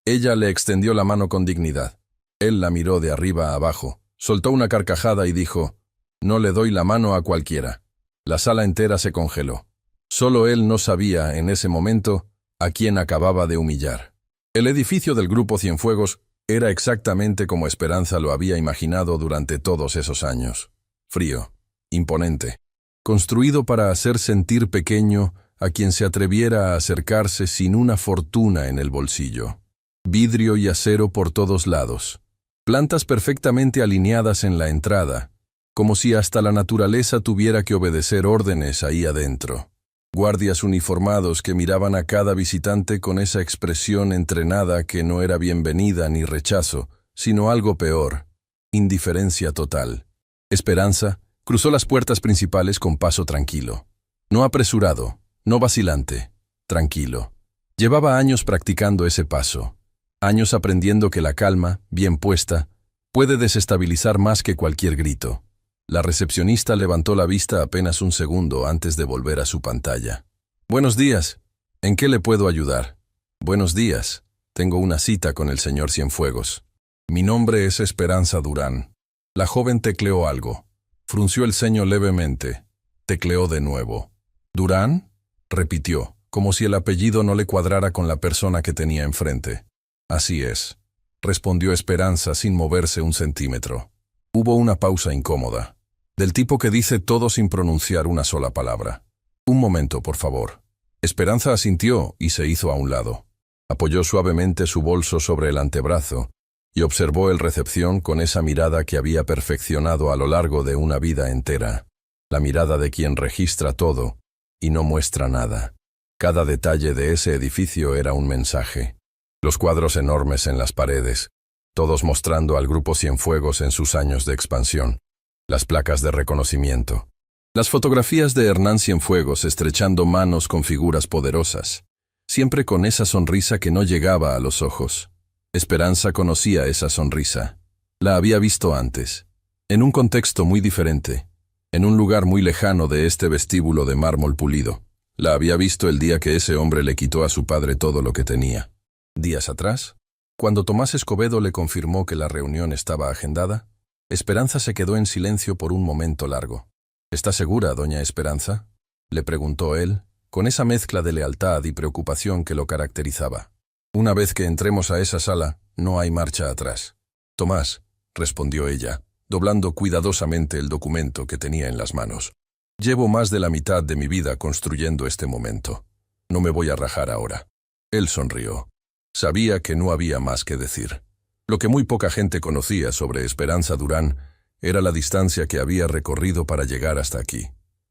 Ella le extendió la mano con dignidad. Él la miró de arriba a abajo, soltó una carcajada y dijo: «No le doy la mano a cualquiera». La sala entera se congeló. Solo él no sabía, en ese momento, a quién acababa de humillar. El edificio del Grupo Cienfuegos era exactamente como Esperanza lo había imaginado durante todos esos años. Frío, imponente, construido para hacer sentir pequeño a quien se atreviera a acercarse sin una fortuna en el bolsillo. Vidrio y acero por todos lados. Plantas perfectamente alineadas en la entrada, como si hasta la naturaleza tuviera que obedecer órdenes ahí adentro. Guardias uniformados que miraban a cada visitante con esa expresión entrenada que no era bienvenida ni rechazo, sino algo peor: indiferencia total. Esperanza cruzó las puertas principales con paso tranquilo. No apresurado, no vacilante, tranquilo. Llevaba años practicando ese paso. Años aprendiendo que la calma, bien puesta, puede desestabilizar más que cualquier grito. La recepcionista levantó la vista apenas un segundo antes de volver a su pantalla. «Buenos días. ¿En qué le puedo ayudar?» «Buenos días. Tengo una cita con el señor Cienfuegos. Mi nombre es Esperanza Durán». La joven tecleó algo. Frunció el ceño levemente. Tecleó de nuevo. «¿Durán?», repitió, como si el apellido no le cuadrara con la persona que tenía enfrente. «Así es», respondió Esperanza sin moverse un centímetro. Hubo una pausa incómoda, del tipo que dice todo sin pronunciar una sola palabra. «Un momento, por favor». Esperanza asintió y se hizo a un lado. Apoyó suavemente su bolso sobre el antebrazo y observó el recepción con esa mirada que había perfeccionado a lo largo de una vida entera. La mirada de quien registra todo y no muestra nada. Cada detalle de ese edificio era un mensaje. Los cuadros enormes en las paredes, todos mostrando al Grupo Cienfuegos en sus años de expansión. Las placas de reconocimiento. Las fotografías de Hernán Cienfuegos estrechando manos con figuras poderosas, siempre con esa sonrisa que no llegaba a los ojos. Esperanza conocía esa sonrisa. La había visto antes, en un contexto muy diferente, en un lugar muy lejano de este vestíbulo de mármol pulido. La había visto el día que ese hombre le quitó a su padre todo lo que tenía. Días atrás, cuando Tomás Escobedo le confirmó que la reunión estaba agendada, Esperanza se quedó en silencio por un momento largo. «¿Está segura, doña Esperanza?», le preguntó él, con esa mezcla de lealtad y preocupación que lo caracterizaba. «Una vez que entremos a esa sala, no hay marcha atrás». «Tomás», respondió ella, doblando cuidadosamente el documento que tenía en las manos. «Llevo más de la mitad de mi vida construyendo este momento. No me voy a rajar ahora». Él sonrió. Sabía que no había más que decir. Lo que muy poca gente conocía sobre Esperanza Durán era la distancia que había recorrido para llegar hasta aquí.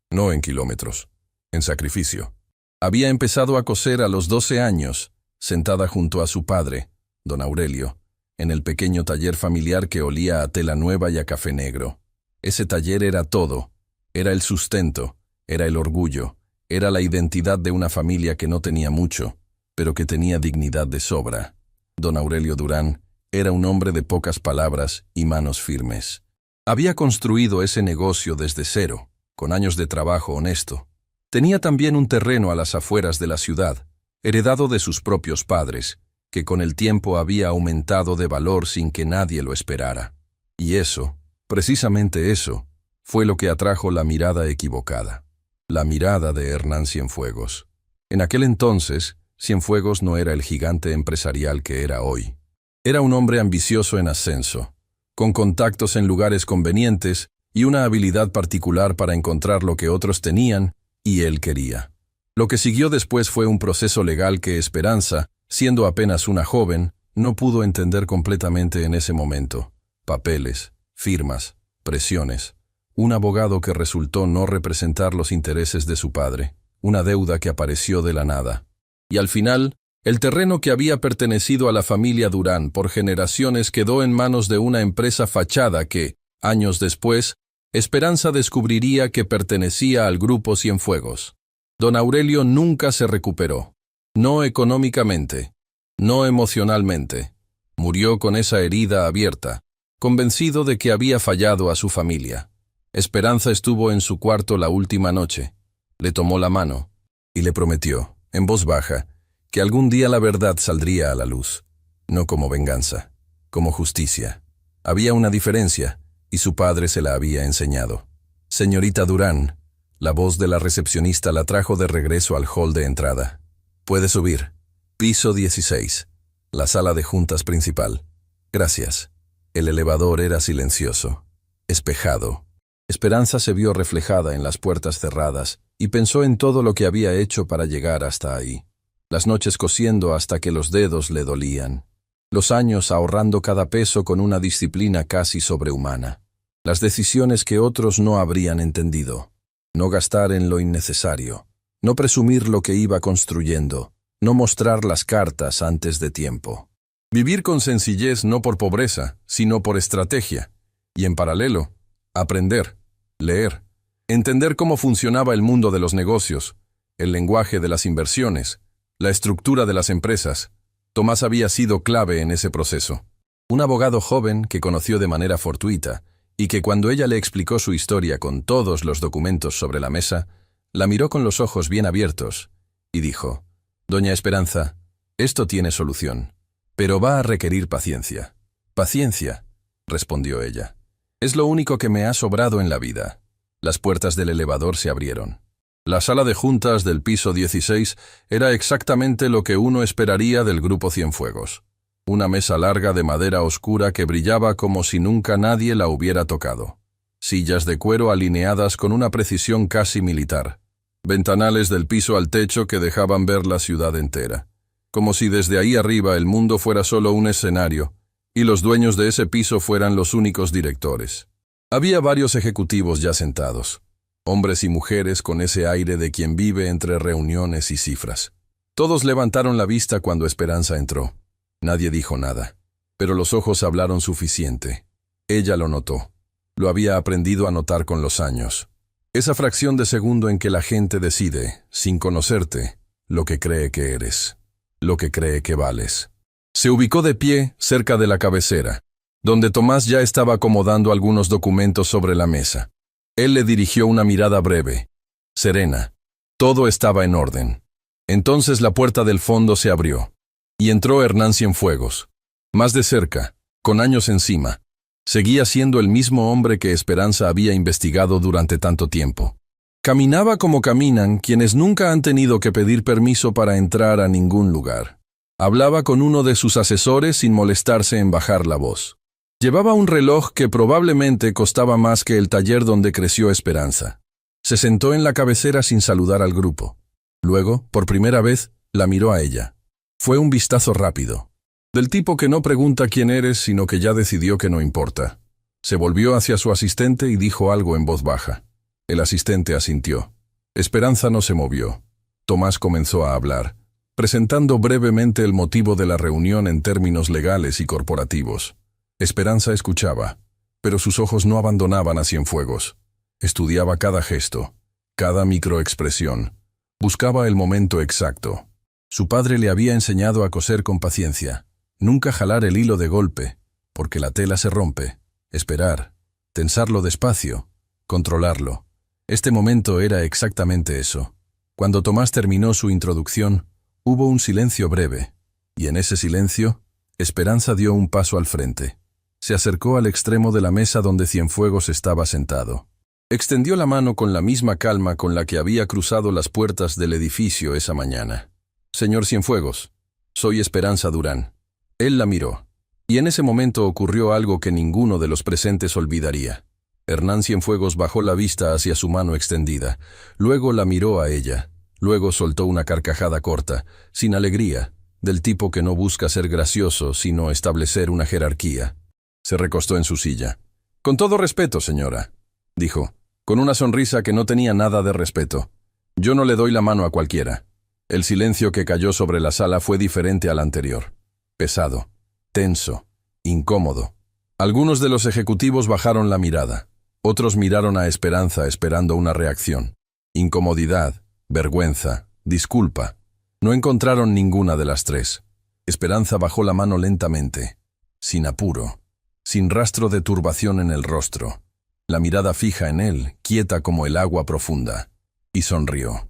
No en kilómetros, en sacrificio. Había empezado a coser a los 12 años, sentada junto a su padre, don Aurelio, en el pequeño taller familiar que olía a tela nueva y a café negro. Ese taller era todo. Era el sustento, era el orgullo, era la identidad de una familia que no tenía mucho, pero que tenía dignidad de sobra. Don Aurelio Durán era un hombre de pocas palabras y manos firmes. Había construido ese negocio desde cero, con años de trabajo honesto. Tenía también un terreno a las afueras de la ciudad, heredado de sus propios padres, que con el tiempo había aumentado de valor sin que nadie lo esperara. Y eso, precisamente eso, fue lo que atrajo la mirada equivocada. La mirada de Hernán Cienfuegos. En aquel entonces, Cienfuegos no era el gigante empresarial que era hoy. Era un hombre ambicioso en ascenso, con contactos en lugares convenientes y una habilidad particular para encontrar lo que otros tenían y él quería. Lo que siguió después fue un proceso legal que Esperanza, siendo apenas una joven, no pudo entender completamente en ese momento. Papeles, firmas, presiones. Un abogado que resultó no representar los intereses de su padre. Una deuda que apareció de la nada. Y al final, el terreno que había pertenecido a la familia Durán por generaciones quedó en manos de una empresa fachada que, años después, Esperanza descubriría que pertenecía al Grupo Cienfuegos. Don Aurelio nunca se recuperó. No económicamente, no emocionalmente. Murió con esa herida abierta, convencido de que había fallado a su familia. Esperanza estuvo en su cuarto la última noche. Le tomó la mano y le prometió, en voz baja, que algún día la verdad saldría a la luz. no como venganza, como justicia. Había una diferencia, y su padre se la había enseñado. Señorita Durán, la voz de la recepcionista la trajo de regreso al hall de entrada. Puede subir. Piso 16. La sala de juntas principal. Gracias. El elevador era silencioso, espejado. Esperanza se vio reflejada en las puertas cerradas y pensó en todo lo que había hecho para llegar hasta ahí. Las noches cosiendo hasta que los dedos le dolían. Los años ahorrando cada peso con una disciplina casi sobrehumana. Las decisiones que otros no habrían entendido. No gastar en lo innecesario. No presumir lo que iba construyendo. No mostrar las cartas antes de tiempo. Vivir con sencillez no por pobreza, sino por estrategia. Y en paralelo, aprender, leer, entender cómo funcionaba el mundo de los negocios, el lenguaje de las inversiones, la estructura de las empresas. Tomás había sido clave en ese proceso. Un abogado joven que conoció de manera fortuita y que cuando ella le explicó su historia con todos los documentos sobre la mesa, la miró con los ojos bien abiertos y dijo: «Doña Esperanza, esto tiene solución, pero va a requerir paciencia». «Paciencia», respondió ella. «Es lo único que me ha sobrado en la vida». Las puertas del elevador se abrieron. La sala de juntas del piso 16 era exactamente lo que uno esperaría del Grupo Cienfuegos. Una mesa larga de madera oscura que brillaba como si nunca nadie la hubiera tocado. Sillas de cuero alineadas con una precisión casi militar. Ventanales del piso al techo que dejaban ver la ciudad entera. Como si desde ahí arriba el mundo fuera solo un escenario, y los dueños de ese piso fueran los únicos directores. Había varios ejecutivos ya sentados, hombres y mujeres con ese aire de quien vive entre reuniones y cifras. Todos levantaron la vista cuando Esperanza entró. Nadie dijo nada, pero los ojos hablaron suficiente. Ella lo notó. Lo había aprendido a notar con los años. Esa fracción de segundo en que la gente decide, sin conocerte, lo que cree que eres, lo que cree que vales. Se ubicó de pie cerca de la cabecera, donde Tomás ya estaba acomodando algunos documentos sobre la mesa. Él le dirigió una mirada breve, serena. Todo estaba en orden. Entonces la puerta del fondo se abrió, y entró Hernán Cienfuegos. Más de cerca, con años encima. Seguía siendo el mismo hombre que Esperanza había investigado durante tanto tiempo. Caminaba como caminan quienes nunca han tenido que pedir permiso para entrar a ningún lugar. Hablaba con uno de sus asesores sin molestarse en bajar la voz. Llevaba un reloj que probablemente costaba más que el taller donde creció Esperanza. Se sentó en la cabecera sin saludar al grupo. Luego, por primera vez, la miró a ella. Fue un vistazo rápido. Del tipo que no pregunta quién eres, sino que ya decidió que no importa. Se volvió hacia su asistente y dijo algo en voz baja. El asistente asintió. Esperanza no se movió. Tomás comenzó a hablar, presentando brevemente el motivo de la reunión en términos legales y corporativos. Esperanza escuchaba, pero sus ojos no abandonaban a Cienfuegos. Estudiaba cada gesto, cada microexpresión. Buscaba el momento exacto. Su padre le había enseñado a coser con paciencia, nunca jalar el hilo de golpe, porque la tela se rompe, esperar, tensarlo despacio, controlarlo. Este momento era exactamente eso. Cuando Tomás terminó su introducción, hubo un silencio breve, y en ese silencio, Esperanza dio un paso al frente. Se acercó al extremo de la mesa donde Cienfuegos estaba sentado. Extendió la mano con la misma calma con la que había cruzado las puertas del edificio esa mañana. «Señor Cienfuegos, soy Esperanza Durán». Él la miró, y en ese momento ocurrió algo que ninguno de los presentes olvidaría. Hernán Cienfuegos bajó la vista hacia su mano extendida, luego la miró a ella, luego soltó una carcajada corta, sin alegría, del tipo que no busca ser gracioso, sino establecer una jerarquía. Se recostó en su silla. «Con todo respeto, señora», dijo, con una sonrisa que no tenía nada de respeto. «Yo no le doy la mano a cualquiera». El silencio que cayó sobre la sala fue diferente al anterior. Pesado, tenso, incómodo. Algunos de los ejecutivos bajaron la mirada. Otros miraron a Esperanza esperando una reacción. Incomodidad, vergüenza, disculpa. No encontraron ninguna de las tres. Esperanza bajó la mano lentamente, sin apuro, sin rastro de turbación en el rostro. La mirada fija en él, quieta como el agua profunda. Y sonrió.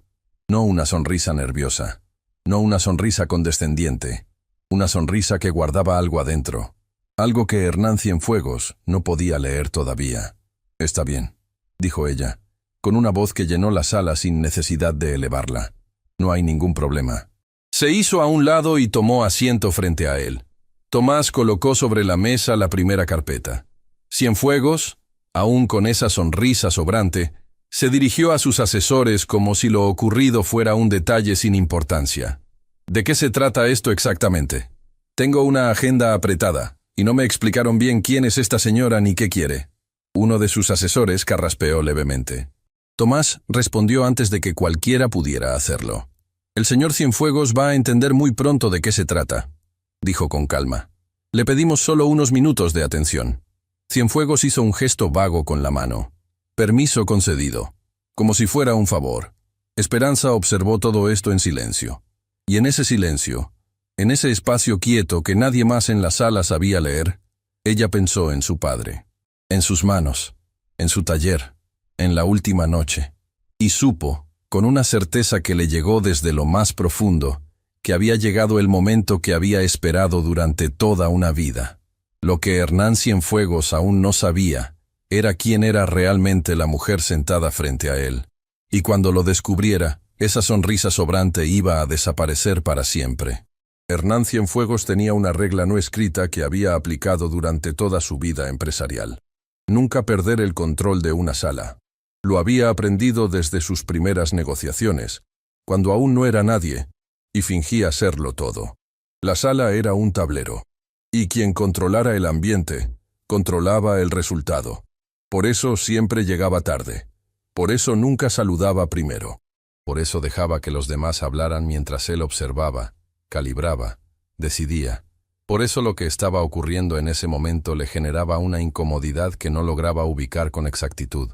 No una sonrisa nerviosa, no una sonrisa condescendiente, una sonrisa que guardaba algo adentro, algo que Hernán Cienfuegos no podía leer todavía. «Está bien», dijo ella, con una voz que llenó la sala sin necesidad de elevarla. «No hay ningún problema». Se hizo a un lado y tomó asiento frente a él. Tomás colocó sobre la mesa la primera carpeta. Cienfuegos, aún con esa sonrisa sobrante, se dirigió a sus asesores como si lo ocurrido fuera un detalle sin importancia. «¿De qué se trata esto exactamente? Tengo una agenda apretada, y no me explicaron bien quién es esta señora ni qué quiere». Uno de sus asesores carraspeó levemente. Tomás respondió antes de que cualquiera pudiera hacerlo. «El señor Cienfuegos va a entender muy pronto de qué se trata», dijo con calma. «Le pedimos solo unos minutos de atención». Cienfuegos hizo un gesto vago con la mano. Permiso concedido, como si fuera un favor. Esperanza observó todo esto en silencio. Y en ese silencio, en ese espacio quieto que nadie más en la sala sabía leer, ella pensó en su padre, en sus manos, en su taller, en la última noche, y supo, con una certeza que le llegó desde lo más profundo, que había llegado el momento que había esperado durante toda una vida. Lo que Hernán Cienfuegos aún no sabía era quién era realmente la mujer sentada frente a él, y cuando lo descubriera, esa sonrisa sobrante iba a desaparecer para siempre. Hernán Cienfuegos tenía una regla no escrita que había aplicado durante toda su vida empresarial: nunca perder el control de una sala. Lo había aprendido desde sus primeras negociaciones, cuando aún no era nadie, y fingía serlo todo. La sala era un tablero, y quien controlara el ambiente, controlaba el resultado. Por eso siempre llegaba tarde. Por eso nunca saludaba primero. Por eso dejaba que los demás hablaran mientras él observaba, calibraba, decidía. Por eso lo que estaba ocurriendo en ese momento le generaba una incomodidad que no lograba ubicar con exactitud.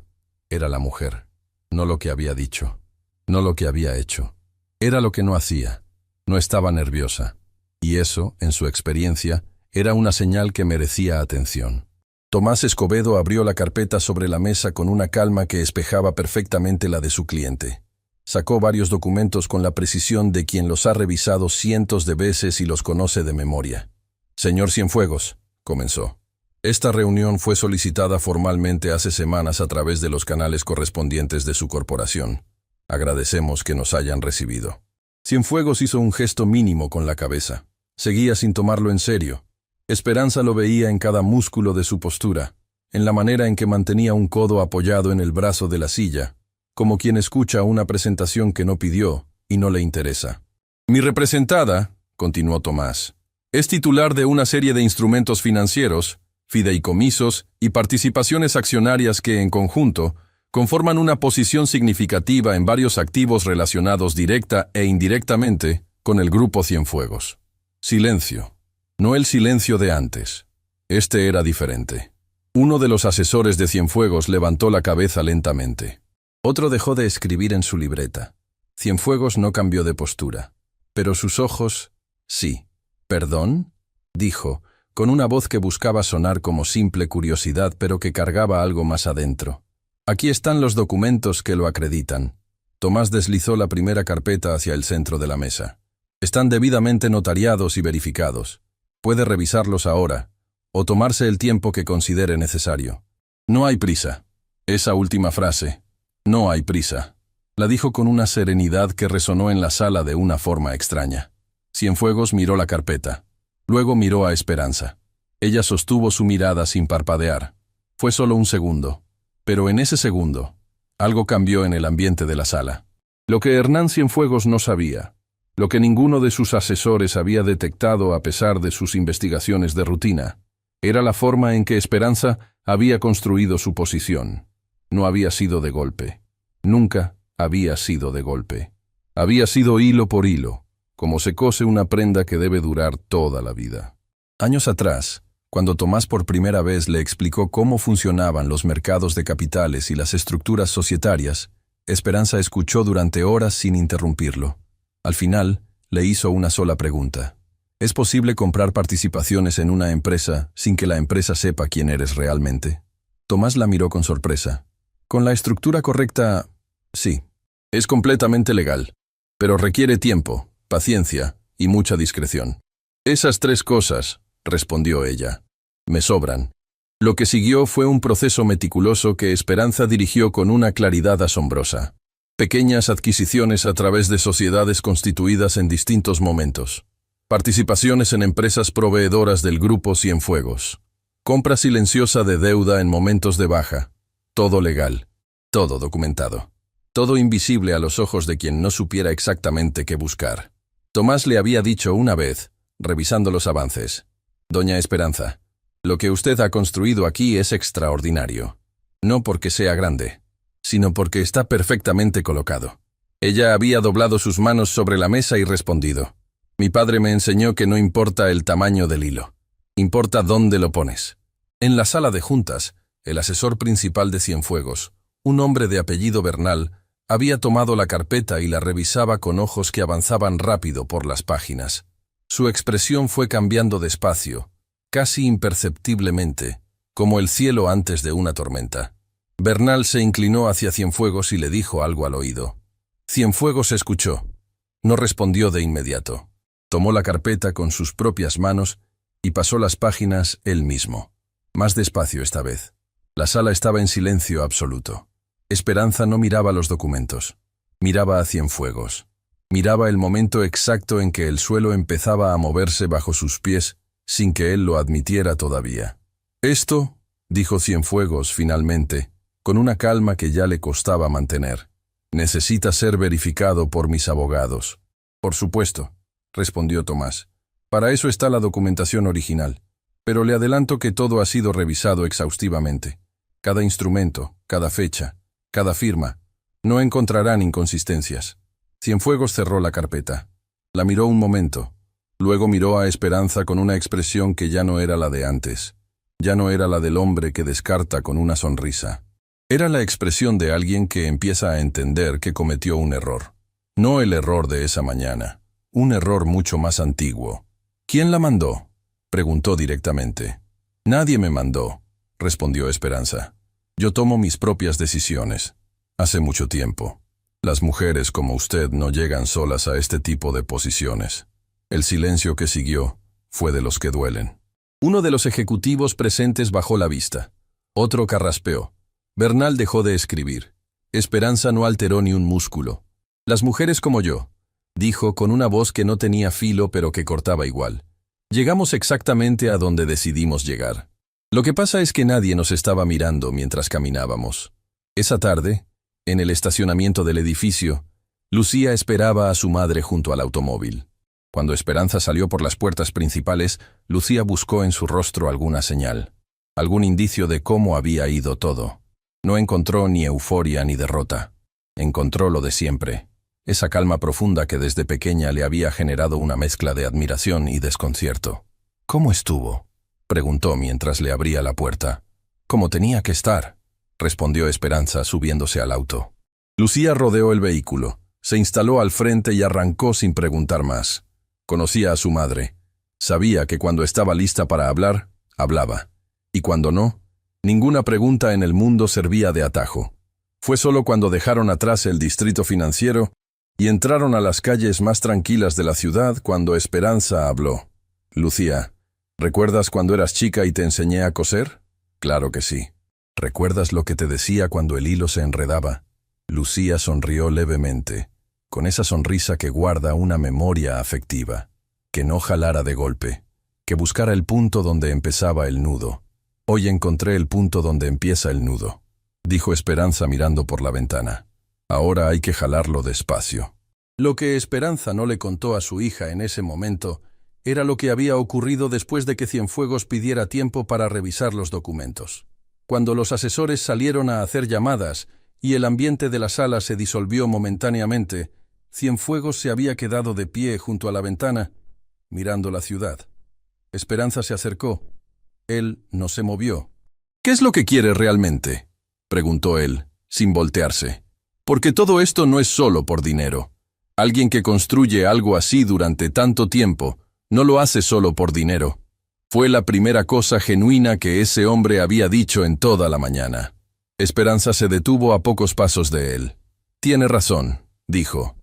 Era la mujer, no lo que había dicho, no lo que había hecho. Era lo que no hacía. No estaba nerviosa. Y eso, en su experiencia, era una señal que merecía atención. Tomás Escobedo abrió la carpeta sobre la mesa con una calma que espejaba perfectamente la de su cliente. Sacó varios documentos con la precisión de quien los ha revisado cientos de veces y los conoce de memoria. «Señor Cienfuegos», comenzó. «Esta reunión fue solicitada formalmente hace semanas a través de los canales correspondientes de su corporación. Agradecemos que nos hayan recibido». Cienfuegos hizo un gesto mínimo con la cabeza. Seguía sin tomarlo en serio. Esperanza lo veía en cada músculo de su postura, en la manera en que mantenía un codo apoyado en el brazo de la silla, como quien escucha una presentación que no pidió y no le interesa. «Mi representada», continuó Tomás, «es titular de una serie de instrumentos financieros, fideicomisos y participaciones accionarias que, en conjunto, conforman una posición significativa en varios activos relacionados directa e indirectamente con el Grupo Cienfuegos». Silencio. No el silencio de antes. Este era diferente. Uno de los asesores de Cienfuegos levantó la cabeza lentamente. Otro dejó de escribir en su libreta. Cienfuegos no cambió de postura. Pero sus ojos, sí. «¿Perdón?», dijo, con una voz que buscaba sonar como simple curiosidad, pero que cargaba algo más adentro. «Aquí están los documentos que lo acreditan». Tomás deslizó la primera carpeta hacia el centro de la mesa. «Están debidamente notariados y verificados. Puede revisarlos ahora, o tomarse el tiempo que considere necesario. No hay prisa». Esa última frase, «no hay prisa», la dijo con una serenidad que resonó en la sala de una forma extraña. Cienfuegos miró la carpeta. Luego miró a Esperanza. Ella sostuvo su mirada sin parpadear. Fue solo un segundo. Pero en ese segundo, algo cambió en el ambiente de la sala. Lo que Hernán Cienfuegos no sabía, lo que ninguno de sus asesores había detectado a pesar de sus investigaciones de rutina, era la forma en que Esperanza había construido su posición. No había sido de golpe. Nunca había sido de golpe. Había sido hilo por hilo, como se cose una prenda que debe durar toda la vida. Años atrás, cuando Tomás por primera vez le explicó cómo funcionaban los mercados de capitales y las estructuras societarias, Esperanza escuchó durante horas sin interrumpirlo. Al final, le hizo una sola pregunta. ¿Es posible comprar participaciones en una empresa sin que la empresa sepa quién eres realmente? Tomás la miró con sorpresa. Con la estructura correcta, sí. Es completamente legal, pero requiere tiempo, paciencia y mucha discreción. Esas 3 cosas, respondió ella, me sobran. Lo que siguió fue un proceso meticuloso que Esperanza dirigió con una claridad asombrosa. Pequeñas adquisiciones a través de sociedades constituidas en distintos momentos. Participaciones en empresas proveedoras del grupo Cienfuegos. Compra silenciosa de deuda en momentos de baja. Todo legal. Todo documentado. Todo invisible a los ojos de quien no supiera exactamente qué buscar. Tomás le había dicho una vez, revisando los avances: Doña Esperanza, lo que usted ha construido aquí es extraordinario. No porque sea grande, sino porque está perfectamente colocado. Ella había doblado sus manos sobre la mesa y respondido: mi padre me enseñó que no importa el tamaño del hilo, importa dónde lo pones. En la sala de juntas, el asesor principal de Cienfuegos, un hombre de apellido Bernal, había tomado la carpeta y la revisaba con ojos que avanzaban rápido por las páginas. Su expresión fue cambiando despacio, casi imperceptiblemente, como el cielo antes de una tormenta. Bernal se inclinó hacia Cienfuegos y le dijo algo al oído. Cienfuegos escuchó. No respondió de inmediato. Tomó la carpeta con sus propias manos y pasó las páginas él mismo. Más despacio esta vez. La sala estaba en silencio absoluto. Esperanza no miraba los documentos. Miraba a Cienfuegos. Miraba el momento exacto en que el suelo empezaba a moverse bajo sus pies, sin que él lo admitiera todavía. Esto, dijo Cienfuegos finalmente, con una calma que ya le costaba mantener, necesita ser verificado por mis abogados. Por supuesto, respondió Tomás. Para eso está la documentación original. Pero le adelanto que todo ha sido revisado exhaustivamente. Cada instrumento, cada fecha, cada firma. No encontrarán inconsistencias. Cienfuegos cerró la carpeta. La miró un momento. Luego miró a Esperanza con una expresión que ya no era la de antes. Ya no era la del hombre que descarta con una sonrisa. Era la expresión de alguien que empieza a entender que cometió un error. No el error de esa mañana. Un error mucho más antiguo. ¿Quién la mandó?, preguntó directamente. Nadie me mandó, respondió Esperanza. Yo tomo mis propias decisiones. Hace mucho tiempo. Las mujeres como usted no llegan solas a este tipo de posiciones. El silencio que siguió fue de los que duelen. Uno de los ejecutivos presentes bajó la vista. Otro carraspeó. Bernal dejó de escribir. Esperanza no alteró ni un músculo. Las mujeres como yo, dijo con una voz que no tenía filo pero que cortaba igual. Llegamos exactamente a donde decidimos llegar. Lo que pasa es que nadie nos estaba mirando mientras caminábamos. Esa tarde, en el estacionamiento del edificio, Lucía esperaba a su madre junto al automóvil. Cuando Esperanza salió por las puertas principales, Lucía buscó en su rostro alguna señal, algún indicio de cómo había ido todo. No encontró ni euforia ni derrota. Encontró lo de siempre. Esa calma profunda que desde pequeña le había generado una mezcla de admiración y desconcierto. ¿Cómo estuvo?, preguntó mientras le abría la puerta. «Como tenía que estar», respondió Esperanza subiéndose al auto. Lucía rodeó el vehículo, se instaló al frente y arrancó sin preguntar más. Conocía a su madre. Sabía que cuando estaba lista para hablar, hablaba. Y cuando no, ninguna pregunta en el mundo servía de atajo. Fue solo cuando dejaron atrás el distrito financiero y entraron a las calles más tranquilas de la ciudad cuando Esperanza habló. «Lucía, ¿recuerdas cuando eras chica y te enseñé a coser?» «Claro que sí». «¿Recuerdas lo que te decía cuando el hilo se enredaba?» Lucía sonrió levemente, con esa sonrisa que guarda una memoria afectiva. Que no jalara de golpe, que buscara el punto donde empezaba el nudo. «Hoy encontré el punto donde empieza el nudo», dijo Esperanza mirando por la ventana. «Ahora hay que jalarlo despacio». Lo que Esperanza no le contó a su hija en ese momento era lo que había ocurrido después de que Cienfuegos pidiera tiempo para revisar los documentos. Cuando los asesores salieron a hacer llamadas y el ambiente de la sala se disolvió momentáneamente, Cienfuegos se había quedado de pie junto a la ventana, mirando la ciudad. Esperanza se acercó. Él no se movió. «¿Qué es lo que quiere realmente?», preguntó él, sin voltearse. «Porque todo esto no es solo por dinero. Alguien que construye algo así durante tanto tiempo no lo hace solo por dinero». Fue la primera cosa genuina que ese hombre había dicho en toda la mañana. Esperanza se detuvo a pocos pasos de él. «Tiene razón», dijo.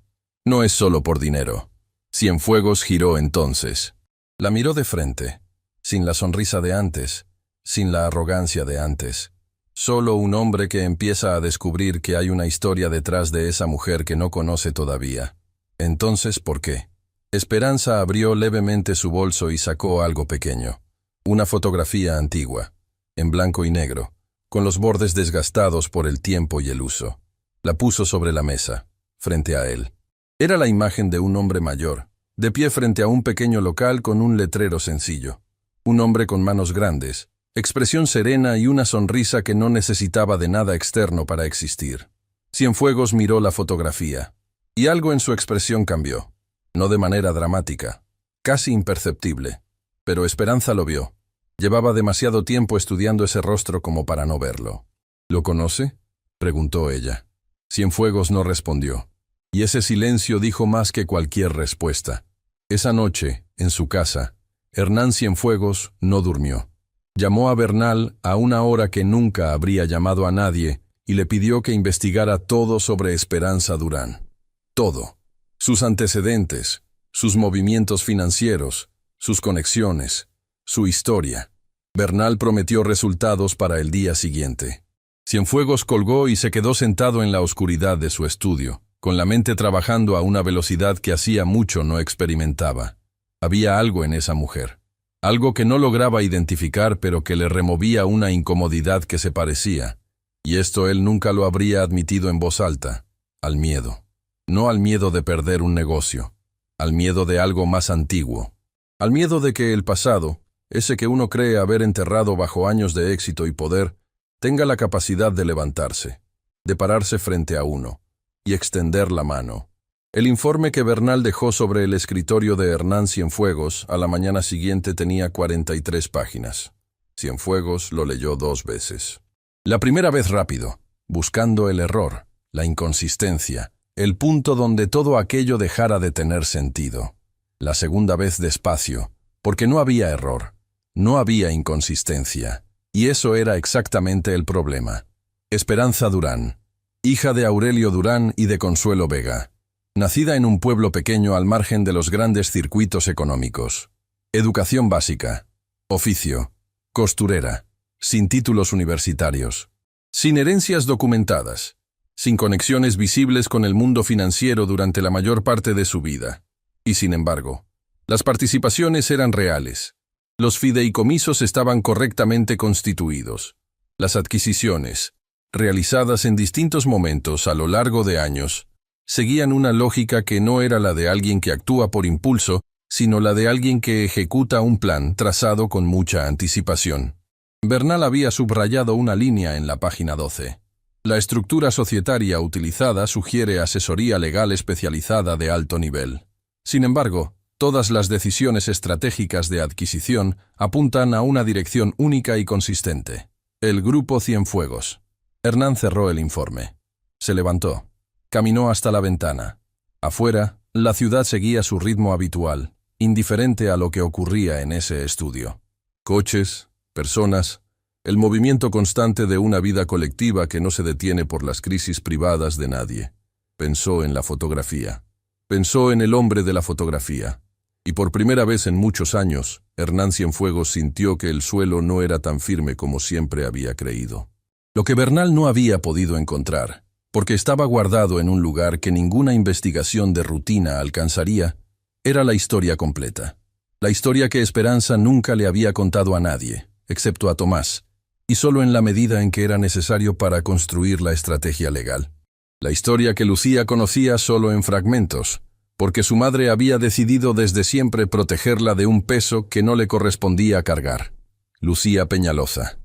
«No es solo por dinero». Cienfuegos giró entonces. La miró de frente, sin la sonrisa de antes, sin la arrogancia de antes. Solo un hombre que empieza a descubrir que hay una historia detrás de esa mujer que no conoce todavía. Entonces, ¿por qué? Esperanza abrió levemente su bolso y sacó algo pequeño. Una fotografía antigua, en blanco y negro, con los bordes desgastados por el tiempo y el uso. La puso sobre la mesa, frente a él. Era la imagen de un hombre mayor, de pie frente a un pequeño local con un letrero sencillo. Un hombre con manos grandes, expresión serena y una sonrisa que no necesitaba de nada externo para existir. Cienfuegos miró la fotografía, y algo en su expresión cambió. No de manera dramática, casi imperceptible, pero Esperanza lo vio. Llevaba demasiado tiempo estudiando ese rostro como para no verlo. ¿Lo conoce?, preguntó ella. Cienfuegos no respondió, y ese silencio dijo más que cualquier respuesta. Esa noche, en su casa, Hernán Cienfuegos no durmió. Llamó a Bernal a una hora que nunca habría llamado a nadie y le pidió que investigara todo sobre Esperanza Durán. Todo. Sus antecedentes, sus movimientos financieros, sus conexiones, su historia. Bernal prometió resultados para el día siguiente. Cienfuegos colgó y se quedó sentado en la oscuridad de su estudio, con la mente trabajando a una velocidad que hacía mucho no experimentaba. Había algo en esa mujer. Algo que no lograba identificar, pero que le removía una incomodidad que se parecía. Y esto él nunca lo habría admitido en voz alta. Al miedo. No al miedo de perder un negocio. Al miedo de algo más antiguo. Al miedo de que el pasado, ese que uno cree haber enterrado bajo años de éxito y poder, tenga la capacidad de levantarse, de pararse frente a uno, y extender la mano. El informe que Bernal dejó sobre el escritorio de Hernán Cienfuegos a la mañana siguiente tenía 43 páginas. Cienfuegos lo leyó 2 veces. La primera vez rápido, buscando el error, la inconsistencia, el punto donde todo aquello dejara de tener sentido. La segunda vez despacio, porque no había error, no había inconsistencia, y eso era exactamente el problema. Esperanza Durán, hija de Aurelio Durán y de Consuelo Vega. Nacida en un pueblo pequeño al margen de los grandes circuitos económicos. Educación básica. Oficio. Costurera. Sin títulos universitarios. Sin herencias documentadas. Sin conexiones visibles con el mundo financiero durante la mayor parte de su vida. Y sin embargo, las participaciones eran reales. Los fideicomisos estaban correctamente constituidos. Las adquisiciones, realizadas en distintos momentos a lo largo de años, seguían una lógica que no era la de alguien que actúa por impulso, sino la de alguien que ejecuta un plan trazado con mucha anticipación. Bernal había subrayado una línea en la página 12. La estructura societaria utilizada sugiere asesoría legal especializada de alto nivel. Sin embargo, todas las decisiones estratégicas de adquisición apuntan a una dirección única y consistente. El Grupo Cienfuegos. Hernán cerró el informe. Se levantó. Caminó hasta la ventana. Afuera, la ciudad seguía su ritmo habitual, indiferente a lo que ocurría en ese estudio. Coches, personas, el movimiento constante de una vida colectiva que no se detiene por las crisis privadas de nadie. Pensó en la fotografía. Pensó en el hombre de la fotografía. Y por primera vez en muchos años, Hernán Cienfuegos sintió que el suelo no era tan firme como siempre había creído. Lo que Bernal no había podido encontrar, porque estaba guardado en un lugar que ninguna investigación de rutina alcanzaría, era la historia completa. La historia que Esperanza nunca le había contado a nadie, excepto a Tomás, y solo en la medida en que era necesario para construir la estrategia legal. La historia que Lucía conocía solo en fragmentos, porque su madre había decidido desde siempre protegerla de un peso que no le correspondía cargar. Lucía Peñaloza.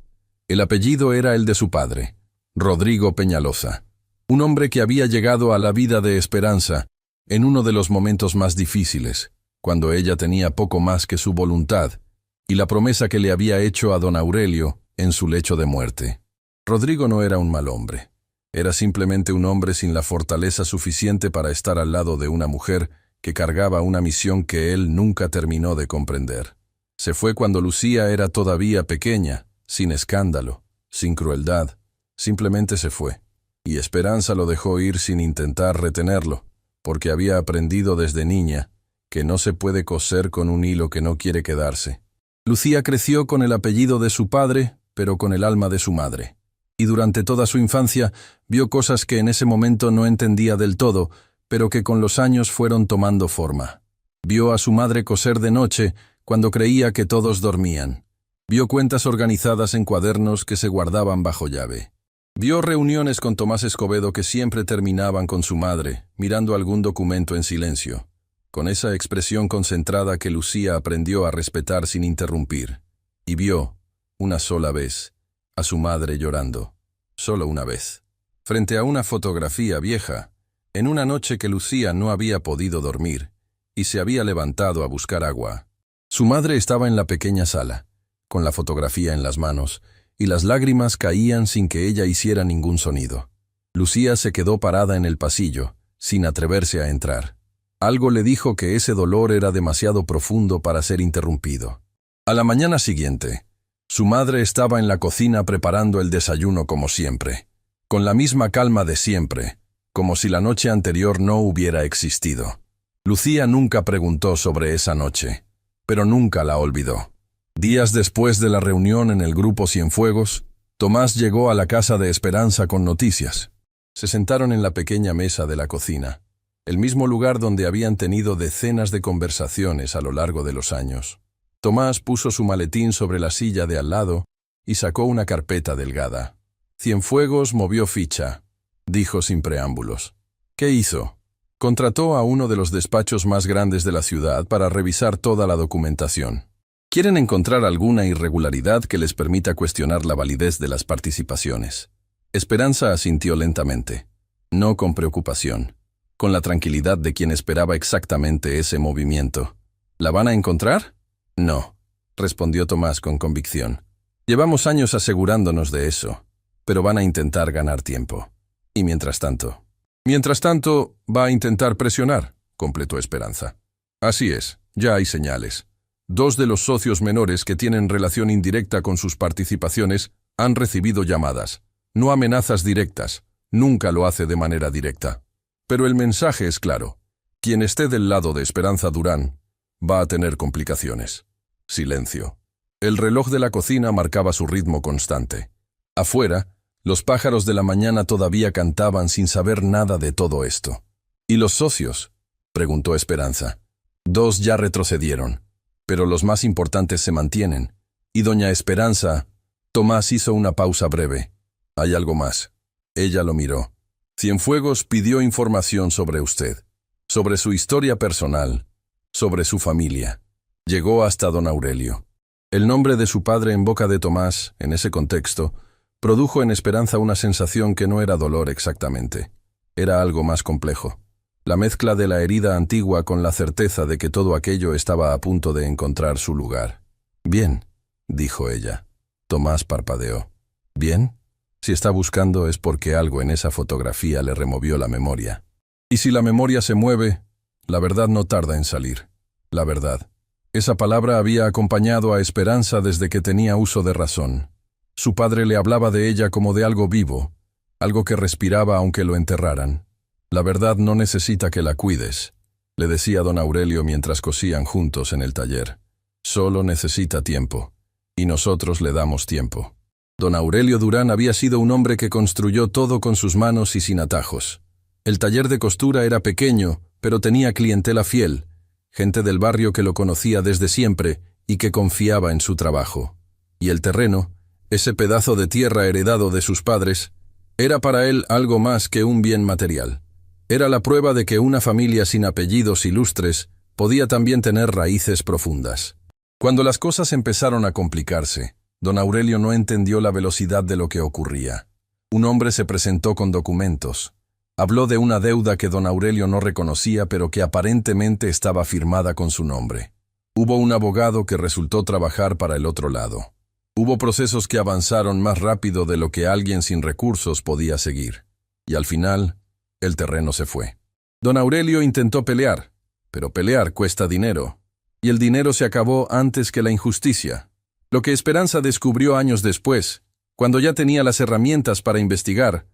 El apellido era el de su padre, Rodrigo Peñaloza. Un hombre que había llegado a la vida de Esperanza en uno de los momentos más difíciles, cuando ella tenía poco más que su voluntad y la promesa que le había hecho a don Aurelio en su lecho de muerte. Rodrigo no era un mal hombre. Era simplemente un hombre sin la fortaleza suficiente para estar al lado de una mujer que cargaba una misión que él nunca terminó de comprender. Se fue cuando Lucía era todavía pequeña, sin escándalo, sin crueldad. Simplemente se fue. Y Esperanza lo dejó ir sin intentar retenerlo, porque había aprendido desde niña que no se puede coser con un hilo que no quiere quedarse. Lucía creció con el apellido de su padre, pero con el alma de su madre. Y durante toda su infancia vio cosas que en ese momento no entendía del todo, pero que con los años fueron tomando forma. Vio a su madre coser de noche cuando creía que todos dormían. Vio cuentas organizadas en cuadernos que se guardaban bajo llave. Vio reuniones con Tomás Escobedo que siempre terminaban con su madre, mirando algún documento en silencio, con esa expresión concentrada que Lucía aprendió a respetar sin interrumpir. Y vio, una sola vez, a su madre llorando. Solo una vez. Frente a una fotografía vieja, en una noche que Lucía no había podido dormir, y se había levantado a buscar agua. Su madre estaba en la pequeña sala, con la fotografía en las manos, y las lágrimas caían sin que ella hiciera ningún sonido. Lucía se quedó parada en el pasillo, sin atreverse a entrar. Algo le dijo que ese dolor era demasiado profundo para ser interrumpido. A la mañana siguiente, su madre estaba en la cocina preparando el desayuno como siempre, con la misma calma de siempre, como si la noche anterior no hubiera existido. Lucía nunca preguntó sobre esa noche, pero nunca la olvidó. Días después de la reunión en el grupo Cienfuegos, Tomás llegó a la casa de Esperanza con noticias. Se sentaron en la pequeña mesa de la cocina, el mismo lugar donde habían tenido decenas de conversaciones a lo largo de los años. Tomás puso su maletín sobre la silla de al lado y sacó una carpeta delgada. Cienfuegos movió ficha, dijo sin preámbulos. ¿Qué hizo? Contrató a uno de los despachos más grandes de la ciudad para revisar toda la documentación. Quieren encontrar alguna irregularidad que les permita cuestionar la validez de las participaciones. Esperanza asintió lentamente, no con preocupación, con la tranquilidad de quien esperaba exactamente ese movimiento. ¿La van a encontrar? No, respondió Tomás con convicción. Llevamos años asegurándonos de eso, pero van a intentar ganar tiempo. Y mientras tanto... Mientras tanto, va a intentar presionar, completó Esperanza. Así es, ya hay señales. 2 de los socios menores que tienen relación indirecta con sus participaciones han recibido llamadas, no amenazas directas, nunca lo hace de manera directa. Pero el mensaje es claro. Quien esté del lado de Esperanza Durán va a tener complicaciones. Silencio. El reloj de la cocina marcaba su ritmo constante. Afuera, los pájaros de la mañana todavía cantaban sin saber nada de todo esto. ¿Y los socios?, preguntó Esperanza. 2 ya retrocedieron, pero los más importantes se mantienen. Y doña Esperanza... Tomás hizo una pausa breve. Hay algo más. Ella lo miró. Cienfuegos pidió información sobre usted, sobre su historia personal, sobre su familia. Llegó hasta don Aurelio. El nombre de su padre en boca de Tomás, en ese contexto, produjo en Esperanza una sensación que no era dolor exactamente. Era algo más complejo. La mezcla de la herida antigua con la certeza de que todo aquello estaba a punto de encontrar su lugar. Bien, dijo ella. Tomás parpadeó. ¿Bien? Si está buscando es porque algo en esa fotografía le removió la memoria. Y si la memoria se mueve, la verdad no tarda en salir. La verdad. Esa palabra había acompañado a Esperanza desde que tenía uso de razón. Su padre le hablaba de ella como de algo vivo, algo que respiraba aunque lo enterraran. La verdad no necesita que la cuides, le decía don Aurelio mientras cosían juntos en el taller. Solo necesita tiempo, y nosotros le damos tiempo. Don Aurelio Durán había sido un hombre que construyó todo con sus manos y sin atajos. El taller de costura era pequeño, pero tenía clientela fiel, gente del barrio que lo conocía desde siempre y que confiaba en su trabajo. Y el terreno, ese pedazo de tierra heredado de sus padres, era para él algo más que un bien material. Era la prueba de que una familia sin apellidos ilustres podía también tener raíces profundas. Cuando las cosas empezaron a complicarse, don Aurelio no entendió la velocidad de lo que ocurría. Un hombre se presentó con documentos. Habló de una deuda que don Aurelio no reconocía pero que aparentemente estaba firmada con su nombre. Hubo un abogado que resultó trabajar para el otro lado. Hubo procesos que avanzaron más rápido de lo que alguien sin recursos podía seguir. Y al final, el terreno se fue. Don Aurelio intentó pelear, pero pelear cuesta dinero. Y el dinero se acabó antes que la injusticia. Lo que Esperanza descubrió años después, cuando ya tenía las herramientas para investigar,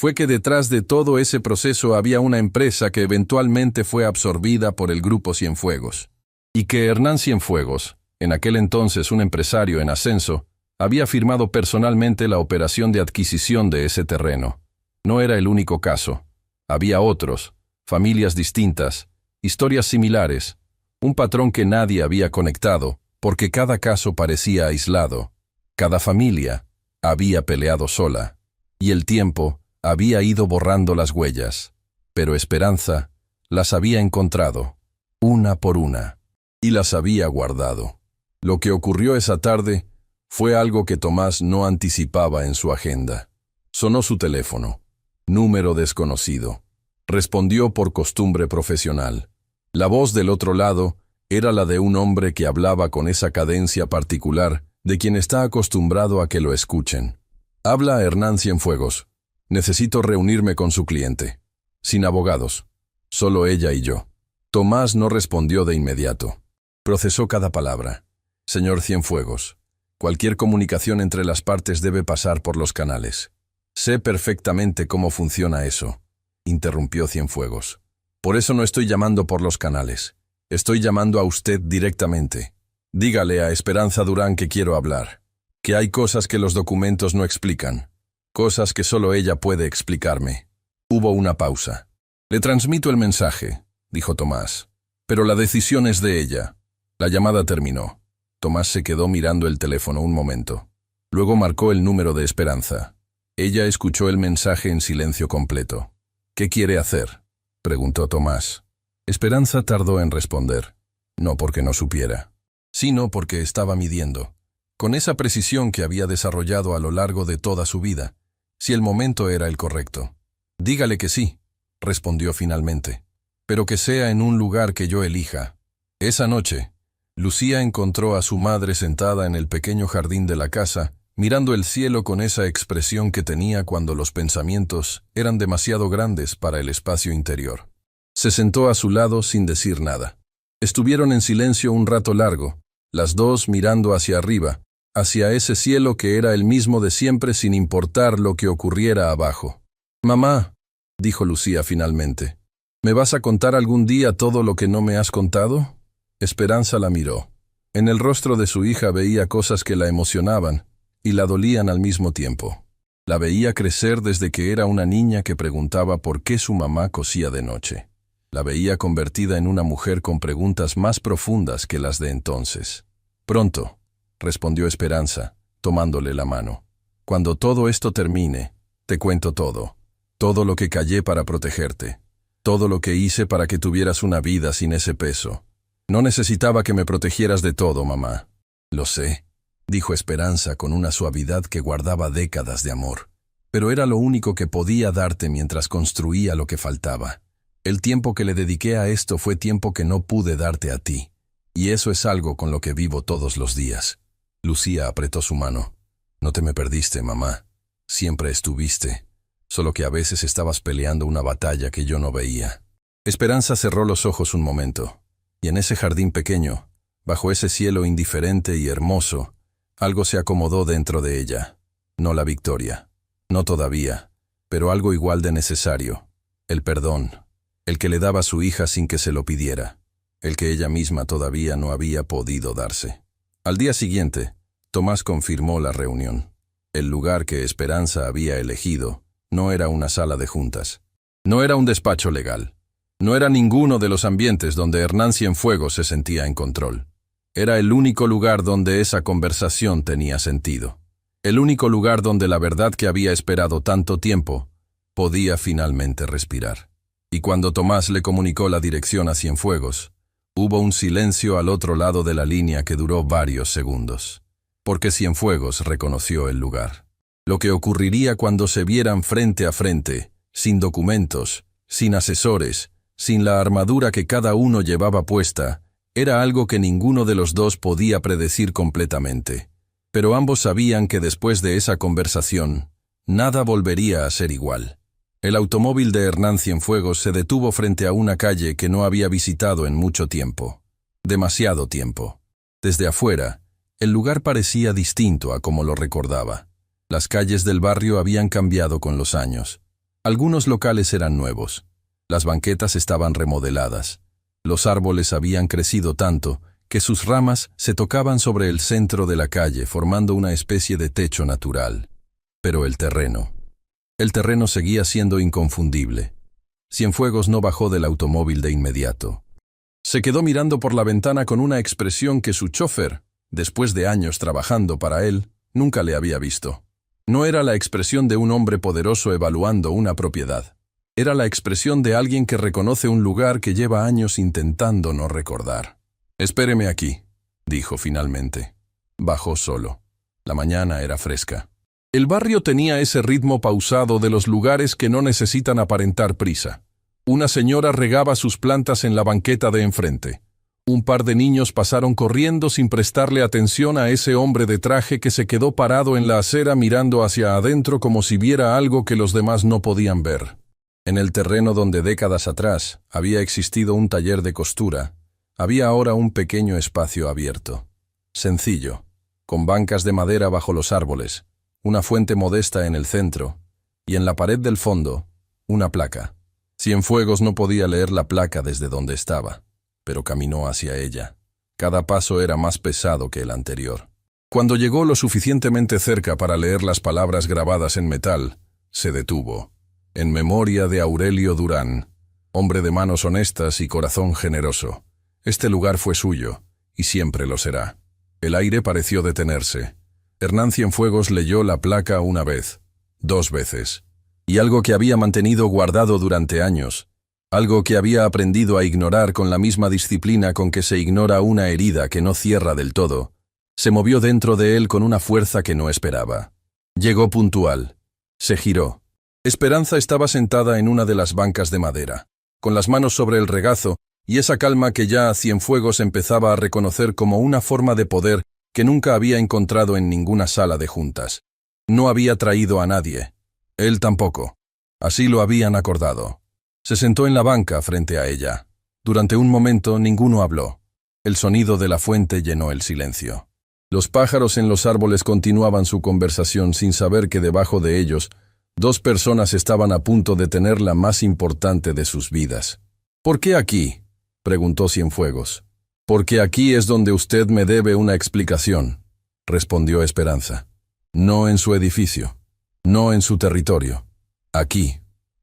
fue que detrás de todo ese proceso había una empresa que eventualmente fue absorbida por el Grupo Cienfuegos. Y que Hernán Cienfuegos, en aquel entonces un empresario en ascenso, había firmado personalmente la operación de adquisición de ese terreno. No era el único caso. Había otros, familias distintas, historias similares, un patrón que nadie había conectado, porque cada caso parecía aislado. Cada familia había peleado sola, y el tiempo había ido borrando las huellas. Pero Esperanza las había encontrado, una por una, y las había guardado. Lo que ocurrió esa tarde fue algo que Tomás no anticipaba en su agenda. Sonó su teléfono. Número desconocido. Respondió por costumbre profesional. La voz del otro lado era la de un hombre que hablaba con esa cadencia particular de quien está acostumbrado a que lo escuchen. Habla Hernán Cienfuegos. Necesito reunirme con su cliente. Sin abogados. Solo ella y yo. Tomás no respondió de inmediato. Procesó cada palabra. Señor Cienfuegos, cualquier comunicación entre las partes debe pasar por los canales. Sé perfectamente cómo funciona eso, interrumpió Cienfuegos. Por eso no estoy llamando por los canales. Estoy llamando a usted directamente. Dígale a Esperanza Durán que quiero hablar. Que hay cosas que los documentos no explican. Cosas que solo ella puede explicarme. Hubo una pausa. Le transmito el mensaje, dijo Tomás. Pero la decisión es de ella. La llamada terminó. Tomás se quedó mirando el teléfono un momento. Luego marcó el número de Esperanza. Ella escuchó el mensaje en silencio completo. ¿Qué quiere hacer?, preguntó Tomás. Esperanza tardó en responder. No porque no supiera, sino porque estaba midiendo, con esa precisión que había desarrollado a lo largo de toda su vida, si el momento era el correcto. Dígale que sí, respondió finalmente, pero que sea en un lugar que yo elija. Esa noche, Lucía encontró a su madre sentada en el pequeño jardín de la casa, mirando el cielo con esa expresión que tenía cuando los pensamientos eran demasiado grandes para el espacio interior. Se sentó a su lado sin decir nada. Estuvieron en silencio un rato largo, las dos mirando hacia arriba, hacia ese cielo que era el mismo de siempre sin importar lo que ocurriera abajo. «Mamá», dijo Lucía finalmente, «¿me vas a contar algún día todo lo que no me has contado?» Esperanza la miró. En el rostro de su hija veía cosas que la emocionaban y la dolían al mismo tiempo. La veía crecer desde que era una niña que preguntaba por qué su mamá cosía de noche. La veía convertida en una mujer con preguntas más profundas que las de entonces. «Pronto», respondió Esperanza, tomándole la mano. «Cuando todo esto termine, te cuento todo. Todo lo que callé para protegerte. Todo lo que hice para que tuvieras una vida sin ese peso. No necesitaba que me protegieras de todo, mamá». «Lo sé», dijo Esperanza con una suavidad que guardaba décadas de amor. «Pero era lo único que podía darte mientras construía lo que faltaba. El tiempo que le dediqué a esto fue tiempo que no pude darte a ti. Y eso es algo con lo que vivo todos los días». Lucía apretó su mano. «No te me perdiste, mamá. Siempre estuviste. Solo que a veces estabas peleando una batalla que yo no veía». Esperanza cerró los ojos un momento. Y en ese jardín pequeño, bajo ese cielo indiferente y hermoso, algo se acomodó dentro de ella. No la victoria. No todavía. Pero algo igual de necesario. El perdón. El que le daba a su hija sin que se lo pidiera. El que ella misma todavía no había podido darse. Al día siguiente, Tomás confirmó la reunión. El lugar que Esperanza había elegido no era una sala de juntas. No era un despacho legal. No era ninguno de los ambientes donde Hernán Cienfuegos se sentía en control. Era el único lugar donde esa conversación tenía sentido. El único lugar donde la verdad que había esperado tanto tiempo podía finalmente respirar. Y cuando Tomás le comunicó la dirección a Cienfuegos, hubo un silencio al otro lado de la línea que duró varios segundos. Porque Cienfuegos reconoció el lugar. Lo que ocurriría cuando se vieran frente a frente, sin documentos, sin asesores, sin la armadura que cada uno llevaba puesta, era algo que ninguno de los dos podía predecir completamente. Pero ambos sabían que después de esa conversación, nada volvería a ser igual. El automóvil de Hernán Cienfuegos se detuvo frente a una calle que no había visitado en mucho tiempo. Demasiado tiempo. Desde afuera, el lugar parecía distinto a como lo recordaba. Las calles del barrio habían cambiado con los años. Algunos locales eran nuevos. Las banquetas estaban remodeladas. Los árboles habían crecido tanto que sus ramas se tocaban sobre el centro de la calle, formando una especie de techo natural. Pero el terreno seguía siendo inconfundible. Cienfuegos no bajó del automóvil de inmediato. Se quedó mirando por la ventana con una expresión que su chofer, después de años trabajando para él, nunca le había visto. No era la expresión de un hombre poderoso evaluando una propiedad. Era la expresión de alguien que reconoce un lugar que lleva años intentando no recordar. «Espéreme aquí», dijo finalmente. Bajó solo. La mañana era fresca. El barrio tenía ese ritmo pausado de los lugares que no necesitan aparentar prisa. Una señora regaba sus plantas en la banqueta de enfrente. Un par de niños pasaron corriendo sin prestarle atención a ese hombre de traje que se quedó parado en la acera mirando hacia adentro como si viera algo que los demás no podían ver. En el terreno donde décadas atrás había existido un taller de costura, había ahora un pequeño espacio abierto. Sencillo, con bancas de madera bajo los árboles, una fuente modesta en el centro, y en la pared del fondo, una placa. Cienfuegos no podía leer la placa desde donde estaba, pero caminó hacia ella. Cada paso era más pesado que el anterior. Cuando llegó lo suficientemente cerca para leer las palabras grabadas en metal, se detuvo. En memoria de Aurelio Durán, hombre de manos honestas y corazón generoso. Este lugar fue suyo, y siempre lo será. El aire pareció detenerse. Hernán Cienfuegos leyó la placa una vez, 2 veces. Y algo que había mantenido guardado durante años, algo que había aprendido a ignorar con la misma disciplina con que se ignora una herida que no cierra del todo, se movió dentro de él con una fuerza que no esperaba. Llegó puntual. Se giró. Esperanza estaba sentada en una de las bancas de madera, con las manos sobre el regazo, y esa calma que ya a Cienfuegos empezaba a reconocer como una forma de poder que nunca había encontrado en ninguna sala de juntas. No había traído a nadie. Él tampoco. Así lo habían acordado. Se sentó en la banca frente a ella. Durante un momento ninguno habló. El sonido de la fuente llenó el silencio. Los pájaros en los árboles continuaban su conversación sin saber que debajo de ellos 2 personas estaban a punto de tener la más importante de sus vidas. «¿Por qué aquí?», preguntó Cienfuegos. «Porque aquí es donde usted me debe una explicación», respondió Esperanza. «No en su edificio, no en su territorio. Aquí,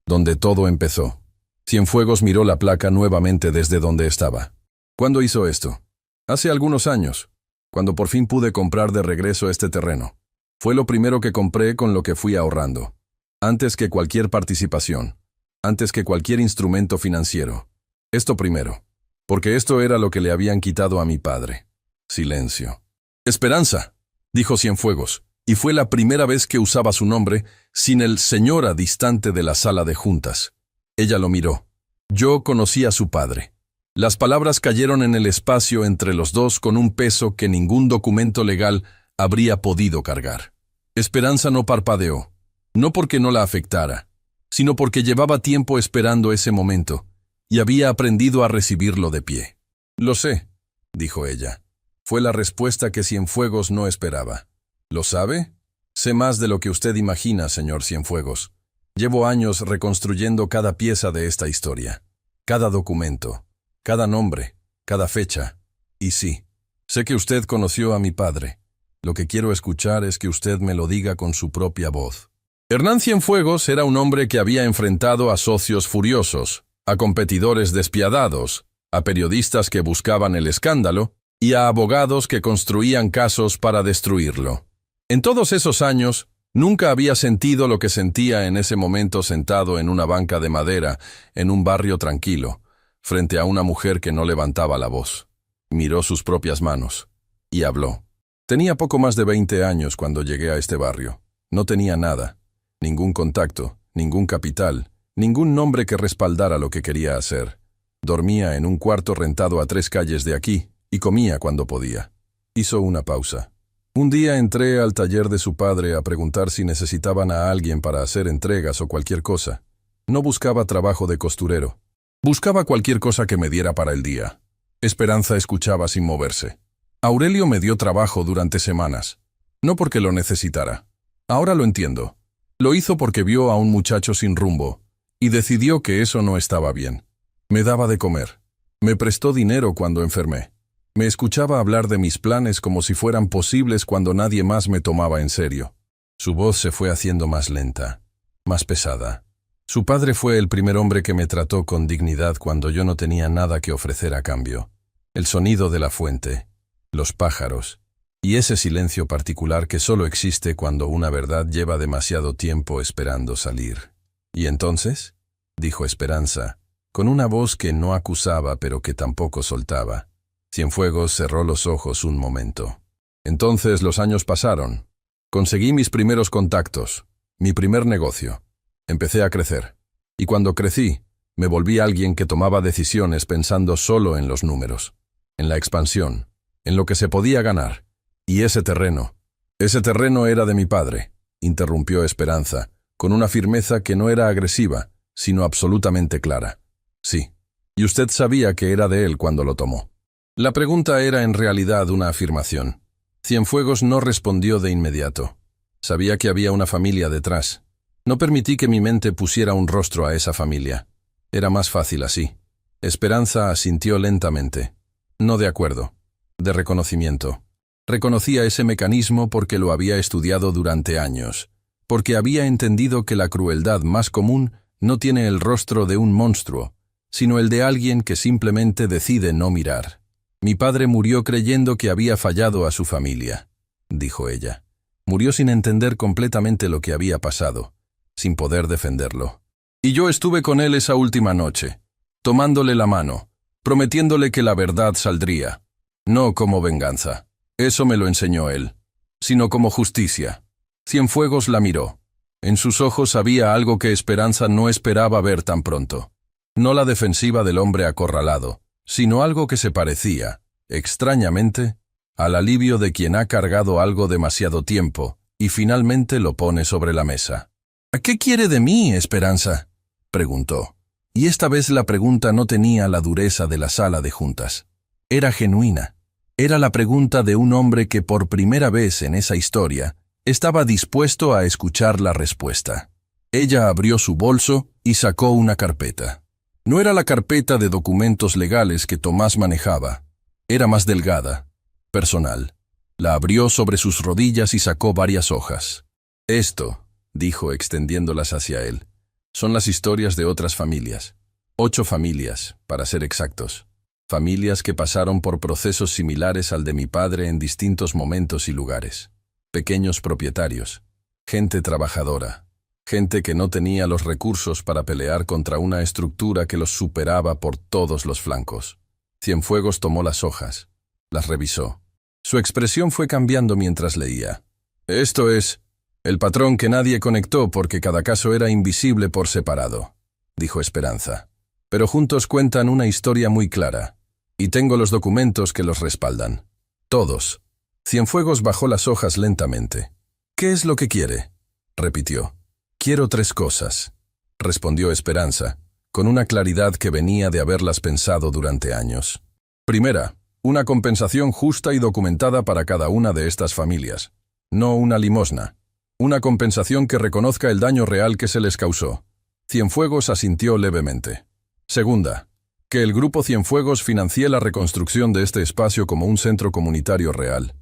donde todo empezó». Cienfuegos miró la placa nuevamente desde donde estaba. «¿Cuándo hizo esto?» «Hace algunos años, cuando por fin pude comprar de regreso este terreno. Fue lo primero que compré con lo que fui ahorrando. Antes que cualquier participación, antes que cualquier instrumento financiero. Esto primero, porque esto era lo que le habían quitado a mi padre». Silencio. «Esperanza», dijo Cienfuegos, y fue la primera vez que usaba su nombre sin el señora distante de la sala de juntas. Ella lo miró. «Yo conocí a su padre». Las palabras cayeron en el espacio entre los dos con un peso que ningún documento legal habría podido cargar. Esperanza no parpadeó, no porque no la afectara, sino porque llevaba tiempo esperando ese momento, y había aprendido a recibirlo de pie. «Lo sé», dijo ella. Fue la respuesta que Cienfuegos no esperaba. «¿Lo sabe? Sé más de lo que usted imagina, señor Cienfuegos. Llevo años reconstruyendo cada pieza de esta historia, cada documento, cada nombre, cada fecha. Y sí, sé que usted conoció a mi padre. Lo que quiero escuchar es que usted me lo diga con su propia voz». Hernán Cienfuegos era un hombre que había enfrentado a socios furiosos, a competidores despiadados, a periodistas que buscaban el escándalo y a abogados que construían casos para destruirlo. En todos esos años, nunca había sentido lo que sentía en ese momento sentado en una banca de madera, en un barrio tranquilo, frente a una mujer que no levantaba la voz. Miró sus propias manos y habló. Tenía poco más de 20 años cuando llegué a este barrio. No tenía nada, ningún contacto, ningún capital, ningún nombre que respaldara lo que quería hacer. Dormía en un cuarto rentado a 3 calles de aquí y comía cuando podía. Hizo una pausa. Un día entré al taller de su padre a preguntar si necesitaban a alguien para hacer entregas o cualquier cosa. No buscaba trabajo de costurero. Buscaba cualquier cosa que me diera para el día. Esperanza escuchaba sin moverse. Aurelio me dio trabajo durante semanas. No porque lo necesitara. Ahora lo entiendo. Lo hizo porque vio a un muchacho sin rumbo, y decidió que eso no estaba bien. Me daba de comer. Me prestó dinero cuando enfermé. Me escuchaba hablar de mis planes como si fueran posibles cuando nadie más me tomaba en serio. Su voz se fue haciendo más lenta, más pesada. Su padre fue el primer hombre que me trató con dignidad cuando yo no tenía nada que ofrecer a cambio. El sonido de la fuente, los pájaros, y ese silencio particular que solo existe cuando una verdad lleva demasiado tiempo esperando salir. «¿Y entonces?», dijo Esperanza, con una voz que no acusaba pero que tampoco soltaba. Cienfuegos cerró los ojos un momento. «Entonces los años pasaron. Conseguí mis primeros contactos, mi primer negocio. Empecé a crecer. Y cuando crecí, me volví alguien que tomaba decisiones pensando solo en los números, en la expansión, en lo que se podía ganar. Y ese terreno era de mi padre», interrumpió Esperanza, con una firmeza que no era agresiva, sino absolutamente clara. «Sí, y usted sabía que era de él cuando lo tomó». La pregunta era en realidad una afirmación. Cienfuegos no respondió de inmediato. Sabía que había una familia detrás. No permití que mi mente pusiera un rostro a esa familia. Era más fácil así. Esperanza asintió lentamente. No de acuerdo, de reconocimiento. Reconocía ese mecanismo porque lo había estudiado durante años, porque había entendido que la crueldad más común no tiene el rostro de un monstruo, sino el de alguien que simplemente decide no mirar. «Mi padre murió creyendo que había fallado a su familia», dijo ella. Murió sin entender completamente lo que había pasado, sin poder defenderlo. «Y yo estuve con él esa última noche, tomándole la mano, prometiéndole que la verdad saldría. No como venganza, eso me lo enseñó él, sino como justicia». Cienfuegos la miró. En sus ojos había algo que Esperanza no esperaba ver tan pronto. No la defensiva del hombre acorralado, sino algo que se parecía, extrañamente, al alivio de quien ha cargado algo demasiado tiempo y finalmente lo pone sobre la mesa. «¿A qué quiere de mí, Esperanza?», preguntó. Y esta vez la pregunta no tenía la dureza de la sala de juntas. Era genuina. Era la pregunta de un hombre que por primera vez en esa historia estaba dispuesto a escuchar la respuesta. Ella abrió su bolso y sacó una carpeta. No era la carpeta de documentos legales que Tomás manejaba. Era más delgada, personal. La abrió sobre sus rodillas y sacó varias hojas. «Esto», dijo extendiéndolas hacia él, «son las historias de otras familias. 8 familias, para ser exactos. Familias que pasaron por procesos similares al de mi padre en distintos momentos y lugares. Pequeños propietarios, gente trabajadora, gente que no tenía los recursos para pelear contra una estructura que los superaba por todos los flancos». Cienfuegos tomó las hojas, las revisó. Su expresión fue cambiando mientras leía. «Esto es el patrón que nadie conectó porque cada caso era invisible por separado», dijo Esperanza. «Pero juntos cuentan una historia muy clara, y tengo los documentos que los respaldan. Todos». Cienfuegos bajó las hojas lentamente. «¿Qué es lo que quiere?», repitió. «Quiero 3 cosas», respondió Esperanza, con una claridad que venía de haberlas pensado durante años. «Primera, una compensación justa y documentada para cada una de estas familias. No una limosna. Una compensación que reconozca el daño real que se les causó». Cienfuegos asintió levemente. «Segunda, que el Grupo Cienfuegos financie la reconstrucción de este espacio como un centro comunitario real,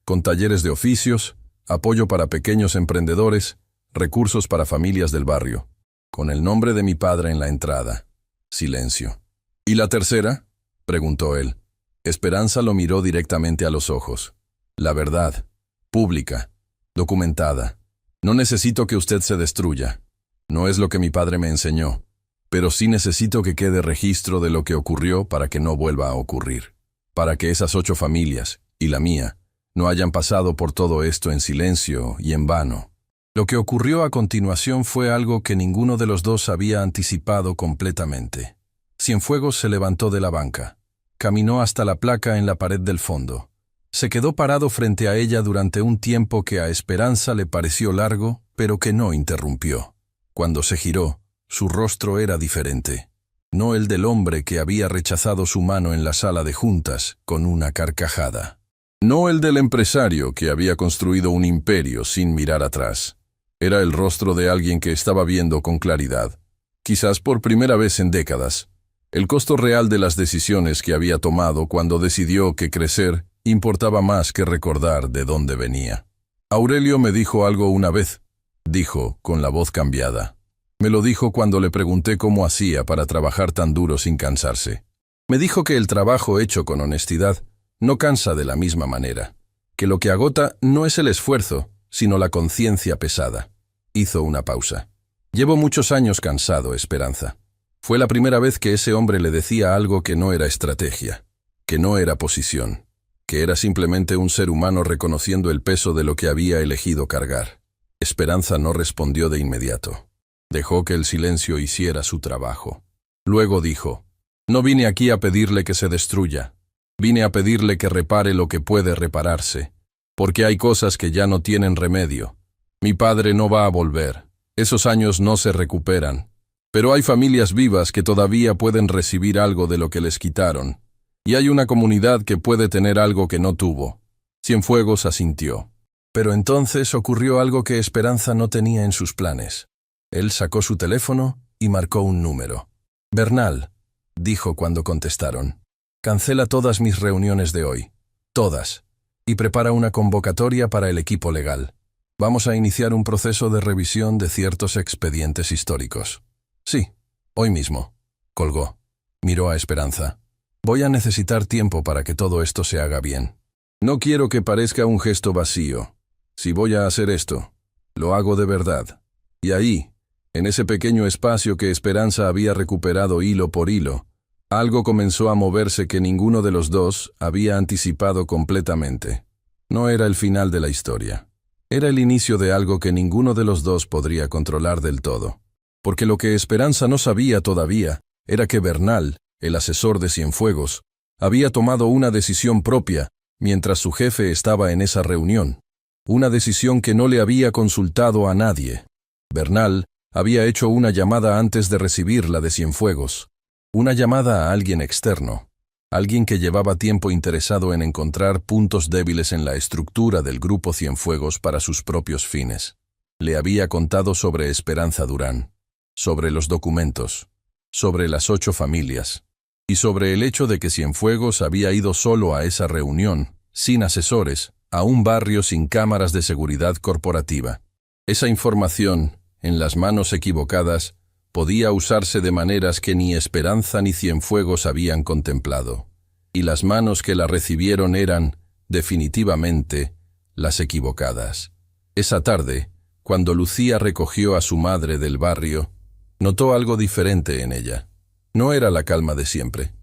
con talleres de oficios, apoyo para pequeños emprendedores, recursos para familias del barrio, con el nombre de mi padre en la entrada». Silencio. «¿Y la tercera?», preguntó él. Esperanza lo miró directamente a los ojos. «La verdad, pública, documentada. No necesito que usted se destruya. No es lo que mi padre me enseñó, pero sí necesito que quede registro de lo que ocurrió para que no vuelva a ocurrir. Para que esas 8 familias, y la mía, no hayan pasado por todo esto en silencio y en vano». Lo que ocurrió a continuación fue algo que ninguno de los dos había anticipado completamente. Cienfuegos se levantó de la banca. Caminó hasta la placa en la pared del fondo. Se quedó parado frente a ella durante un tiempo que a Esperanza le pareció largo, pero que no interrumpió. Cuando se giró, su rostro era diferente. No el del hombre que había rechazado su mano en la sala de juntas con una carcajada. No el del empresario que había construido un imperio sin mirar atrás. Era el rostro de alguien que estaba viendo con claridad, quizás por primera vez en décadas, el costo real de las decisiones que había tomado cuando decidió que crecer importaba más que recordar de dónde venía. Aurelio me dijo algo una vez, dijo, con la voz cambiada. Me lo dijo cuando le pregunté cómo hacía para trabajar tan duro sin cansarse. Me dijo que el trabajo hecho con honestidad no cansa de la misma manera, que lo que agota no es el esfuerzo, sino la conciencia pesada. Hizo una pausa. Llevo muchos años cansado, Esperanza. Fue la primera vez que ese hombre le decía algo que no era estrategia, que no era posición, que era simplemente un ser humano reconociendo el peso de lo que había elegido cargar. Esperanza no respondió de inmediato. Dejó que el silencio hiciera su trabajo. Luego dijo, no vine aquí a pedirle que se destruya. Vine a pedirle que repare lo que puede repararse, porque hay cosas que ya no tienen remedio. Mi padre no va a volver. Esos años no se recuperan. Pero hay familias vivas que todavía pueden recibir algo de lo que les quitaron. Y hay una comunidad que puede tener algo que no tuvo. Cienfuegos asintió. Pero entonces ocurrió algo que Esperanza no tenía en sus planes. Él sacó su teléfono y marcó un número. Bernal, dijo cuando contestaron. Cancela todas mis reuniones de hoy. Todas. Y prepara una convocatoria para el equipo legal. Vamos a iniciar un proceso de revisión de ciertos expedientes históricos. Sí, hoy mismo. Colgó. Miró a Esperanza. Voy a necesitar tiempo para que todo esto se haga bien. No quiero que parezca un gesto vacío. Si voy a hacer esto, lo hago de verdad. Y ahí, en ese pequeño espacio que Esperanza había recuperado hilo por hilo, algo comenzó a moverse que ninguno de los dos había anticipado completamente. No era el final de la historia. Era el inicio de algo que ninguno de los dos podría controlar del todo. Porque lo que Esperanza no sabía todavía era que Bernal, el asesor de Cienfuegos, había tomado una decisión propia mientras su jefe estaba en esa reunión. Una decisión que no le había consultado a nadie. Bernal había hecho una llamada antes de recibir la de Cienfuegos. Una llamada a alguien externo. Alguien que llevaba tiempo interesado en encontrar puntos débiles en la estructura del grupo Cienfuegos para sus propios fines. Le había contado sobre Esperanza Durán, sobre los documentos, sobre las 8 familias, y sobre el hecho de que Cienfuegos había ido solo a esa reunión, sin asesores, a un barrio sin cámaras de seguridad corporativa. Esa información, en las manos equivocadas, podía usarse de maneras que ni Esperanza ni Cienfuegos habían contemplado, y las manos que la recibieron eran, definitivamente, las equivocadas. Esa tarde, cuando Lucía recogió a su madre del barrio, notó algo diferente en ella. No era la calma de siempre,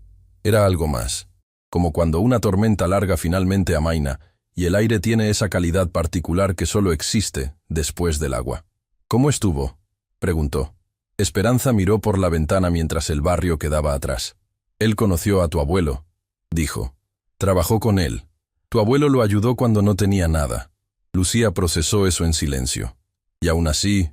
era algo más, como cuando una tormenta larga finalmente amaina y el aire tiene esa calidad particular que solo existe después del agua. ¿Cómo estuvo?, preguntó. Esperanza miró por la ventana mientras el barrio quedaba atrás. Él conoció a tu abuelo, dijo. Trabajó con él. Tu abuelo lo ayudó cuando no tenía nada. Lucía procesó eso en silencio. Y aún así,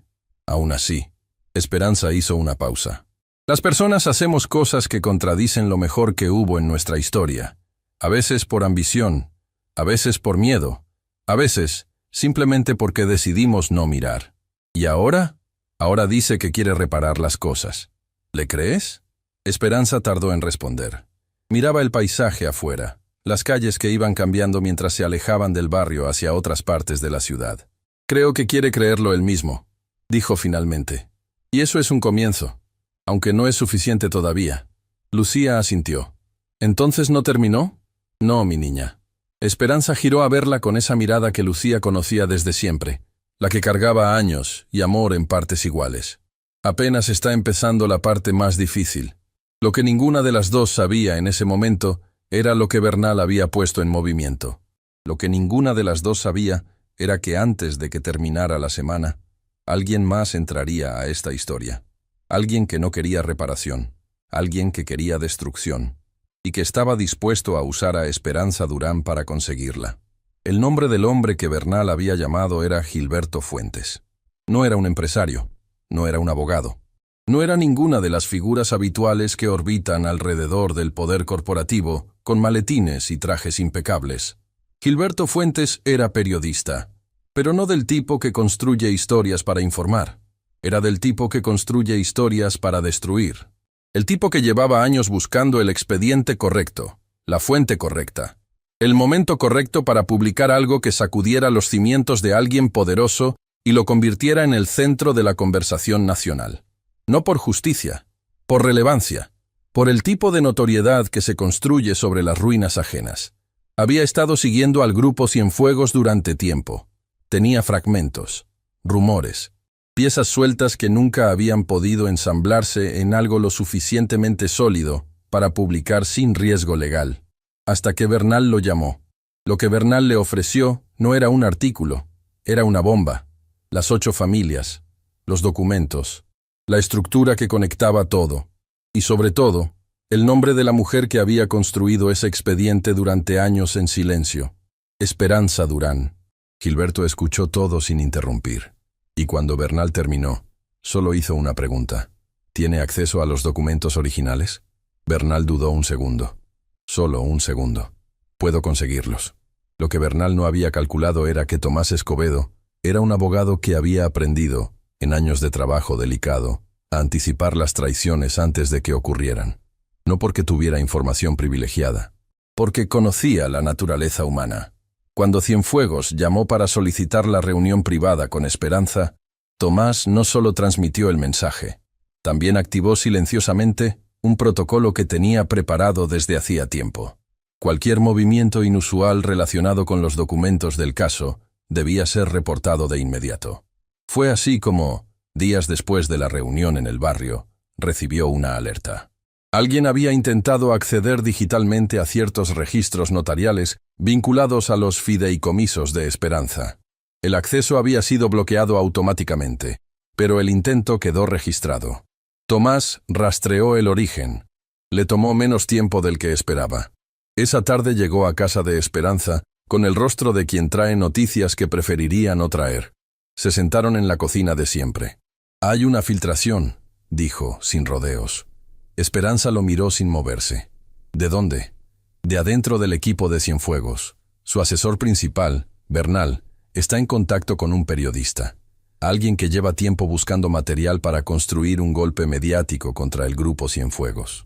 Esperanza hizo una pausa. Las personas hacemos cosas que contradicen lo mejor que hubo en nuestra historia. A veces por ambición, a veces por miedo, a veces simplemente porque decidimos no mirar. ¿Y ahora? Ahora dice que quiere reparar las cosas. ¿Le crees? Esperanza tardó en responder. Miraba el paisaje afuera, las calles que iban cambiando mientras se alejaban del barrio hacia otras partes de la ciudad. Creo que quiere creerlo él mismo, dijo finalmente. Y eso es un comienzo, aunque no es suficiente todavía. Lucía asintió. ¿Entonces no terminó? No, mi niña. Esperanza giró a verla con esa mirada que Lucía conocía desde siempre, la que cargaba años y amor en partes iguales. Apenas está empezando la parte más difícil. Lo que ninguna de las dos sabía en ese momento era lo que Bernal había puesto en movimiento. Lo que ninguna de las dos sabía era que antes de que terminara la semana, alguien más entraría a esta historia. Alguien que no quería reparación, alguien que quería destrucción, y que estaba dispuesto a usar a Esperanza Durán para conseguirla. El nombre del hombre que Bernal había llamado era Gilberto Fuentes. No era un empresario, no era un abogado, no era ninguna de las figuras habituales que orbitan alrededor del poder corporativo con maletines y trajes impecables. Gilberto Fuentes era periodista, Pero no del tipo que construye historias para informar. Era del tipo que construye historias para destruir. El tipo que llevaba años buscando el expediente correcto, la fuente correcta, el momento correcto para publicar algo que sacudiera los cimientos de alguien poderoso y lo convirtiera en el centro de la conversación nacional. No por justicia, por relevancia, por el tipo de notoriedad que se construye sobre las ruinas ajenas. Había estado siguiendo al grupo Cienfuegos durante tiempo. Tenía fragmentos, rumores, piezas sueltas que nunca habían podido ensamblarse en algo lo suficientemente sólido para publicar sin riesgo legal. Hasta que Bernal lo llamó. Lo que Bernal le ofreció no era un artículo, era una bomba. Las 8 familias, los documentos, la estructura que conectaba todo. Y sobre todo, el nombre de la mujer que había construido ese expediente durante años en silencio. Esperanza Durán. Gilberto escuchó todo sin interrumpir. Y cuando Bernal terminó, solo hizo una pregunta. ¿Tiene acceso a los documentos originales? Bernal dudó un segundo. Solo un segundo. Puedo conseguirlos. Lo que Bernal no había calculado era que Tomás Escobedo era un abogado que había aprendido, en años de trabajo delicado, a anticipar las traiciones antes de que ocurrieran. No porque tuviera información privilegiada, porque conocía la naturaleza humana. Cuando Cienfuegos llamó para solicitar la reunión privada con Esperanza, Tomás no solo transmitió el mensaje, también activó silenciosamente un protocolo que tenía preparado desde hacía tiempo. Cualquier movimiento inusual relacionado con los documentos del caso debía ser reportado de inmediato. Fue así como, días después de la reunión en el barrio, recibió una alerta. Alguien había intentado acceder digitalmente a ciertos registros notariales vinculados a los fideicomisos de Esperanza. El acceso había sido bloqueado automáticamente, pero el intento quedó registrado. Tomás rastreó el origen. Le tomó menos tiempo del que esperaba. Esa tarde llegó a casa de Esperanza con el rostro de quien trae noticias que preferiría no traer. Se sentaron en la cocina de siempre. «Hay una filtración», dijo, sin rodeos. Esperanza lo miró sin moverse. ¿De dónde? De adentro del equipo de Cienfuegos. Su asesor principal, Bernal, está en contacto con un periodista. Alguien que lleva tiempo buscando material para construir un golpe mediático contra el grupo Cienfuegos.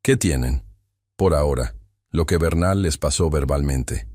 ¿Qué tienen? Por ahora, lo que Bernal les pasó verbalmente.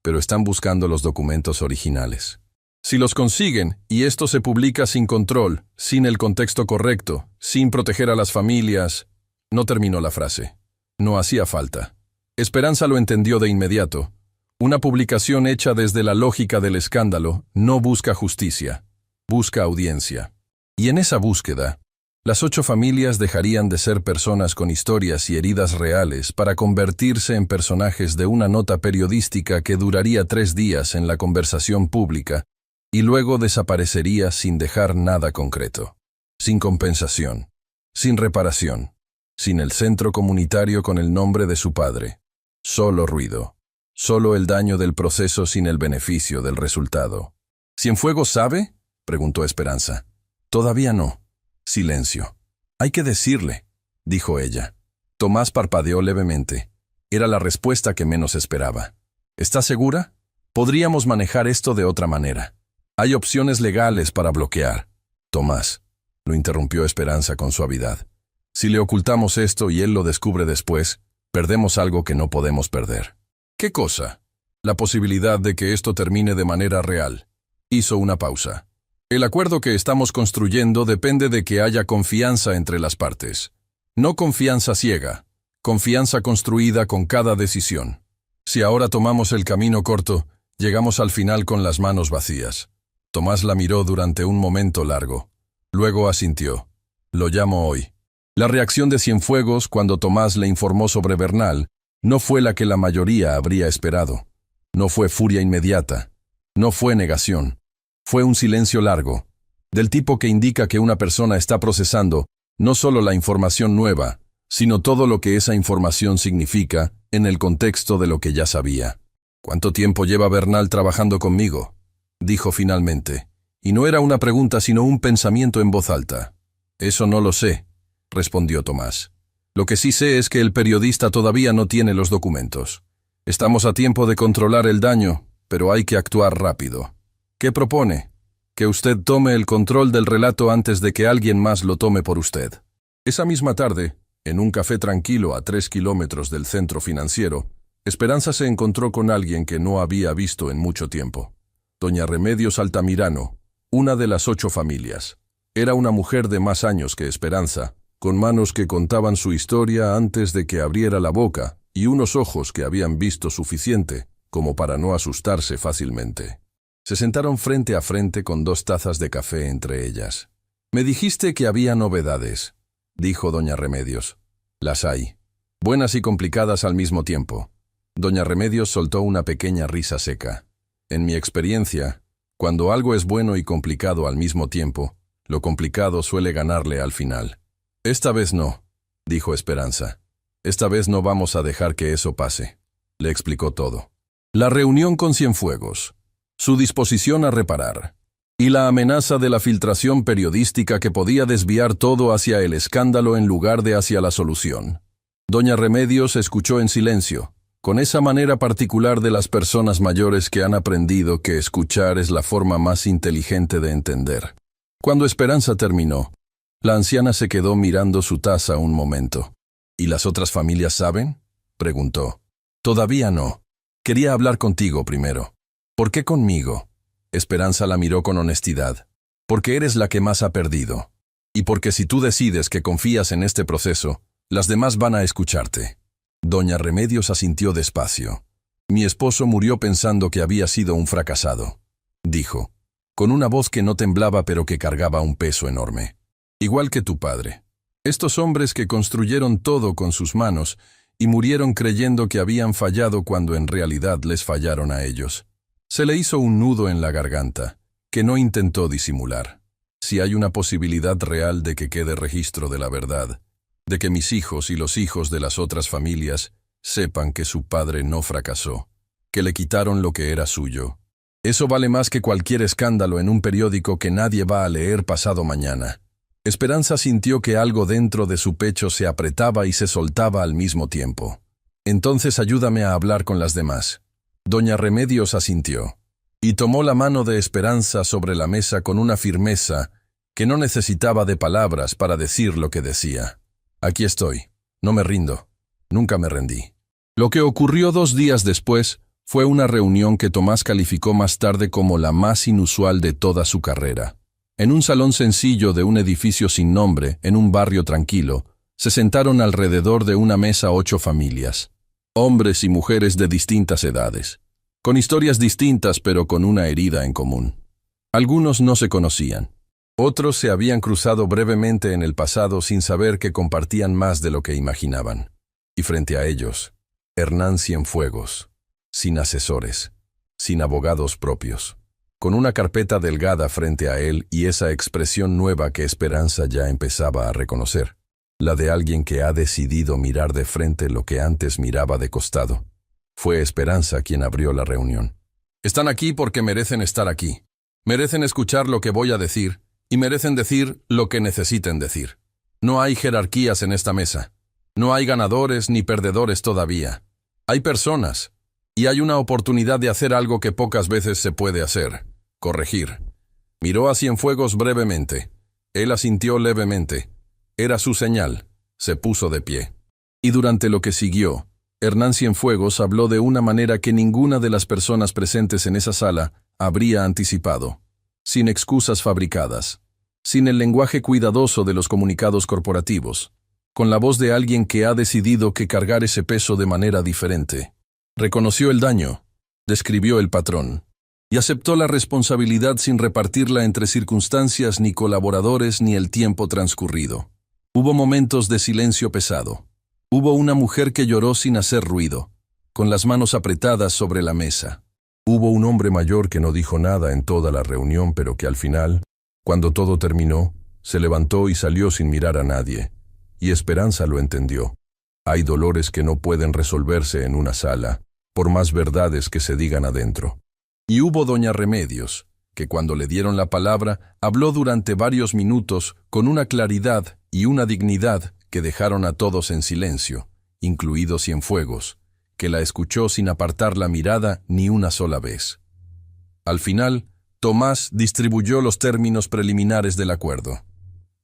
Pero están buscando los documentos originales. Si los consiguen, y esto se publica sin control, sin el contexto correcto, sin proteger a las familias... No terminó la frase. No hacía falta. Esperanza lo entendió de inmediato. Una publicación hecha desde la lógica del escándalo no busca justicia, busca audiencia. Y en esa búsqueda, las 8 familias dejarían de ser personas con historias y heridas reales para convertirse en personajes de una nota periodística que duraría 3 días en la conversación pública y luego desaparecería sin dejar nada concreto, sin compensación, sin reparación, sin el centro comunitario con el nombre de su padre. Solo ruido, solo el daño del proceso sin el beneficio del resultado. ¿Cienfuegos sabe?, preguntó Esperanza. Todavía no. Silencio. Hay que decirle, dijo ella. Tomás parpadeó levemente. Era la respuesta que menos esperaba. ¿Está segura? Podríamos manejar esto de otra manera. Hay opciones legales para bloquear. Tomás, lo interrumpió Esperanza con suavidad. Si le ocultamos esto y él lo descubre después, perdemos algo que no podemos perder. ¿Qué cosa? La posibilidad de que esto termine de manera real. Hizo una pausa. El acuerdo que estamos construyendo depende de que haya confianza entre las partes. No confianza ciega, confianza construida con cada decisión. Si ahora tomamos el camino corto, llegamos al final con las manos vacías. Tomás la miró durante un momento largo. Luego asintió. Lo llamo hoy. La reacción de Cienfuegos cuando Tomás le informó sobre Bernal no fue la que la mayoría habría esperado. No fue furia inmediata. No fue negación. Fue un silencio largo, del tipo que indica que una persona está procesando no solo la información nueva, sino todo lo que esa información significa en el contexto de lo que ya sabía. ¿Cuánto tiempo lleva Bernal trabajando conmigo?, dijo finalmente. Y no era una pregunta sino un pensamiento en voz alta. Eso no lo sé, respondió Tomás. Lo que sí sé es que el periodista todavía no tiene los documentos. Estamos a tiempo de controlar el daño, pero hay que actuar rápido. ¿Qué propone? Que usted tome el control del relato antes de que alguien más lo tome por usted. Esa misma tarde, en un café tranquilo a 3 kilómetros del centro financiero, Esperanza se encontró con alguien que no había visto en mucho tiempo. Doña Remedios Altamirano, una de las 8 familias. Era una mujer de más años que Esperanza, con manos que contaban su historia antes de que abriera la boca y unos ojos que habían visto suficiente como para no asustarse fácilmente. Se sentaron frente a frente con 2 tazas de café entre ellas. «Me dijiste que había novedades», dijo doña Remedios. «Las hay. Buenas y complicadas al mismo tiempo». Doña Remedios soltó una pequeña risa seca. «En mi experiencia, cuando algo es bueno y complicado al mismo tiempo, lo complicado suele ganarle al final». «Esta vez no», dijo Esperanza. «Esta vez no vamos a dejar que eso pase». Le explicó todo. La reunión con Cienfuegos, su disposición a reparar, y la amenaza de la filtración periodística que podía desviar todo hacia el escándalo en lugar de hacia la solución. Doña Remedios escuchó en silencio, con esa manera particular de las personas mayores que han aprendido que escuchar es la forma más inteligente de entender. Cuando Esperanza terminó, la anciana se quedó mirando su taza un momento. «¿Y las otras familias saben?», preguntó. «Todavía no. Quería hablar contigo primero». «¿Por qué conmigo?». Esperanza la miró con honestidad. «Porque eres la que más ha perdido. Y porque si tú decides que confías en este proceso, las demás van a escucharte». Doña Remedios asintió despacio. «Mi esposo murió pensando que había sido un fracasado», dijo, con una voz que no temblaba pero que cargaba un peso enorme. «Igual que tu padre. Estos hombres que construyeron todo con sus manos y murieron creyendo que habían fallado cuando en realidad les fallaron a ellos». Se le hizo un nudo en la garganta, que no intentó disimular. «Si hay una posibilidad real de que quede registro de la verdad, de que mis hijos y los hijos de las otras familias sepan que su padre no fracasó, que le quitaron lo que era suyo, eso vale más que cualquier escándalo en un periódico que nadie va a leer pasado mañana». Esperanza sintió que algo dentro de su pecho se apretaba y se soltaba al mismo tiempo. «Entonces ayúdame a hablar con las demás». Doña Remedios asintió, y tomó la mano de Esperanza sobre la mesa con una firmeza que no necesitaba de palabras para decir lo que decía. «Aquí estoy. No me rindo. Nunca me rendí». Lo que ocurrió 2 días después fue una reunión que Tomás calificó más tarde como la más inusual de toda su carrera. En un salón sencillo de un edificio sin nombre, en un barrio tranquilo, se sentaron alrededor de una mesa 8 familias. Hombres y mujeres de distintas edades, con historias distintas pero con una herida en común. Algunos no se conocían. Otros se habían cruzado brevemente en el pasado sin saber que compartían más de lo que imaginaban. Y frente a ellos, Hernán Cienfuegos, sin asesores, sin abogados propios, con una carpeta delgada frente a él y esa expresión nueva que Esperanza ya empezaba a reconocer, la de alguien que ha decidido mirar de frente lo que antes miraba de costado. Fue Esperanza quien abrió la reunión. «Están aquí porque merecen estar aquí. Merecen escuchar lo que voy a decir y merecen decir lo que necesiten decir. No hay jerarquías en esta mesa. No hay ganadores ni perdedores todavía. Hay personas, y hay una oportunidad de hacer algo que pocas veces se puede hacer: corregir». Miró a Cienfuegos brevemente. Él asintió levemente. Era su señal. Se puso de pie. Y durante lo que siguió, Hernán Cienfuegos habló de una manera que ninguna de las personas presentes en esa sala habría anticipado, sin excusas fabricadas, sin el lenguaje cuidadoso de los comunicados corporativos, con la voz de alguien que ha decidido que cargar ese peso de manera diferente. Reconoció el daño, describió el patrón, y aceptó la responsabilidad sin repartirla entre circunstancias ni colaboradores ni el tiempo transcurrido. Hubo momentos de silencio pesado. Hubo una mujer que lloró sin hacer ruido, con las manos apretadas sobre la mesa. Hubo un hombre mayor que no dijo nada en toda la reunión, pero que al final, cuando todo terminó, se levantó y salió sin mirar a nadie. Y Esperanza lo entendió. Hay dolores que no pueden resolverse en una sala, por más verdades que se digan adentro. Y hubo doña Remedios, que cuando le dieron la palabra, habló durante varios minutos con una claridad y una dignidad que dejaron a todos en silencio, incluido Cienfuegos, que la escuchó sin apartar la mirada ni una sola vez. Al final, Tomás distribuyó los términos preliminares del acuerdo.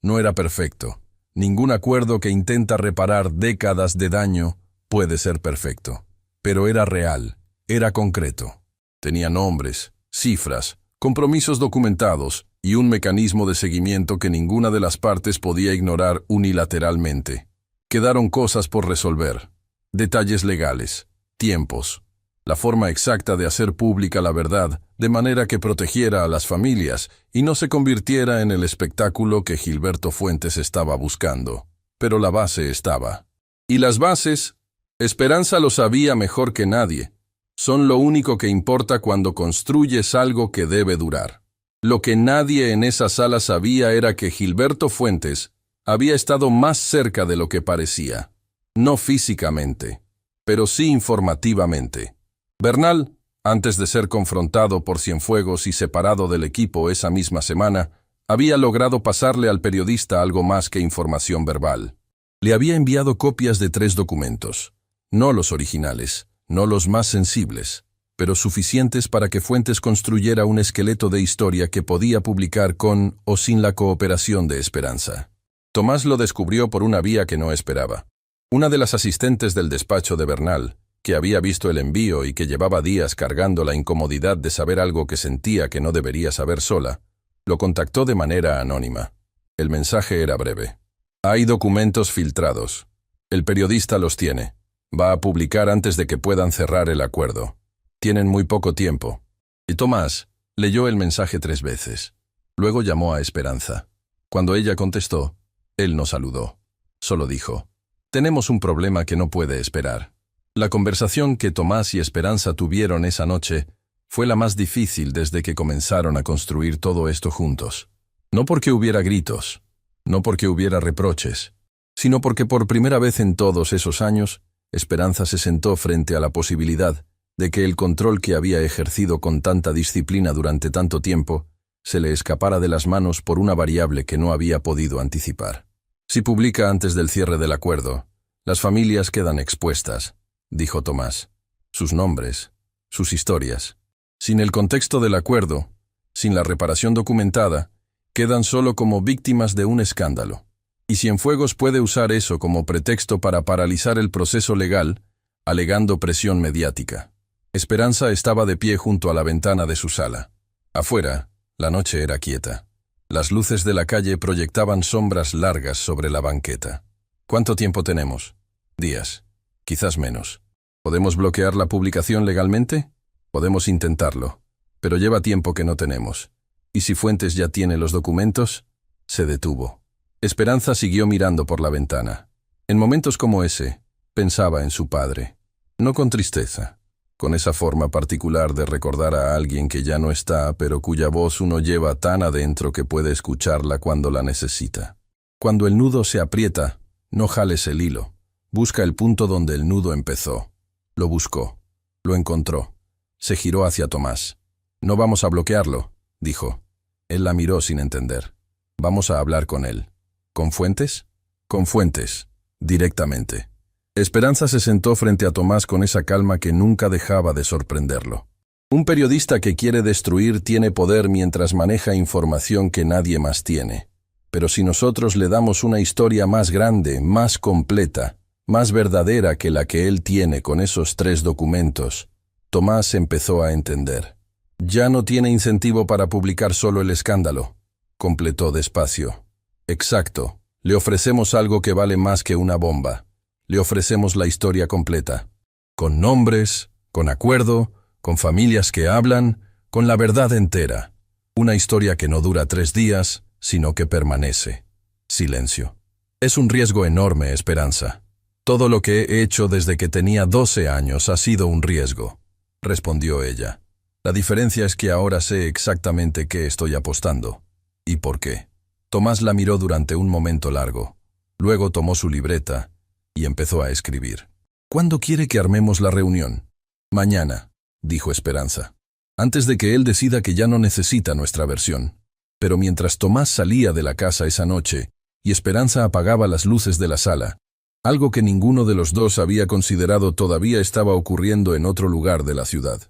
No era perfecto. Ningún acuerdo que intenta reparar décadas de daño puede ser perfecto. Pero era real, era concreto. Tenía nombres, cifras, compromisos documentados y un mecanismo de seguimiento que ninguna de las partes podía ignorar unilateralmente. Quedaron cosas por resolver. Detalles legales, tiempos, la forma exacta de hacer pública la verdad, de manera que protegiera a las familias y no se convirtiera en el espectáculo que Gilberto Fuentes estaba buscando. Pero la base estaba. Y las bases, Esperanza lo sabía mejor que nadie, son lo único que importa cuando construyes algo que debe durar. Lo que nadie en esa sala sabía era que Gilberto Fuentes había estado más cerca de lo que parecía. No físicamente, pero sí informativamente. Bernal, antes de ser confrontado por Cienfuegos y separado del equipo esa misma semana, había logrado pasarle al periodista algo más que información verbal. Le había enviado copias de 3 documentos, no los originales, no los más sensibles, pero suficientes para que Fuentes construyera un esqueleto de historia que podía publicar con o sin la cooperación de Esperanza. Tomás lo descubrió por una vía que no esperaba. Una de las asistentes del despacho de Bernal, que había visto el envío y que llevaba días cargando la incomodidad de saber algo que sentía que no debería saber sola, lo contactó de manera anónima. El mensaje era breve. Hay documentos filtrados. El periodista los tiene. Va a publicar antes de que puedan cerrar el acuerdo. Tienen muy poco tiempo. Y Tomás leyó el mensaje 3 veces. Luego llamó a Esperanza. Cuando ella contestó, él no saludó. Solo dijo, «Tenemos un problema que no puede esperar». La conversación que Tomás y Esperanza tuvieron esa noche fue la más difícil desde que comenzaron a construir todo esto juntos. No porque hubiera gritos, no porque hubiera reproches, sino porque por primera vez en todos esos años, Esperanza se sentó frente a la posibilidad de que el control que había ejercido con tanta disciplina durante tanto tiempo se le escapara de las manos por una variable que no había podido anticipar. Si publica antes del cierre del acuerdo, las familias quedan expuestas, dijo Tomás. Sus nombres, sus historias. Sin el contexto del acuerdo, sin la reparación documentada, quedan solo como víctimas de un escándalo. Y Cienfuegos puede usar eso como pretexto para paralizar el proceso legal, alegando presión mediática. Esperanza estaba de pie junto a la ventana de su sala. Afuera, la noche era quieta. Las luces de la calle proyectaban sombras largas sobre la banqueta. ¿Cuánto tiempo tenemos? Días. Quizás menos. ¿Podemos bloquear la publicación legalmente? Podemos intentarlo, pero lleva tiempo que no tenemos. ¿Y si Fuentes ya tiene los documentos? Se detuvo. Esperanza siguió mirando por la ventana. En momentos como ese, pensaba en su padre. No con tristeza, con esa forma particular de recordar a alguien que ya no está, pero cuya voz uno lleva tan adentro que puede escucharla cuando la necesita. Cuando el nudo se aprieta, no jales el hilo. Busca el punto donde el nudo empezó. Lo buscó. Lo encontró. Se giró hacia Tomás. «No vamos a bloquearlo», dijo. Él la miró sin entender. «Vamos a hablar con él». ¿Con Fuentes? Con Fuentes, directamente. Esperanza se sentó frente a Tomás con esa calma que nunca dejaba de sorprenderlo. Un periodista que quiere destruir tiene poder mientras maneja información que nadie más tiene. Pero si nosotros le damos una historia más grande, más completa, más verdadera que la que él tiene con esos 3 documentos, Tomás empezó a entender. Ya no tiene incentivo para publicar solo el escándalo, completó despacio. Exacto, le ofrecemos algo que vale más que una bomba. Le ofrecemos la historia completa. Con nombres, con acuerdo, con familias que hablan, con la verdad entera. Una historia que no dura 3 días, sino que permanece. Silencio. Es un riesgo enorme, Esperanza. Todo lo que he hecho desde que tenía 12 años ha sido un riesgo, respondió ella. La diferencia es que ahora sé exactamente qué estoy apostando. ¿Y por qué? Tomás la miró durante un momento largo. Luego tomó su libreta y empezó a escribir. ¿Cuándo quiere que armemos la reunión? Mañana, dijo Esperanza. Antes de que él decida que ya no necesita nuestra versión. Pero mientras Tomás salía de la casa esa noche y Esperanza apagaba las luces de la sala, algo que ninguno de los dos había considerado todavía estaba ocurriendo en otro lugar de la ciudad.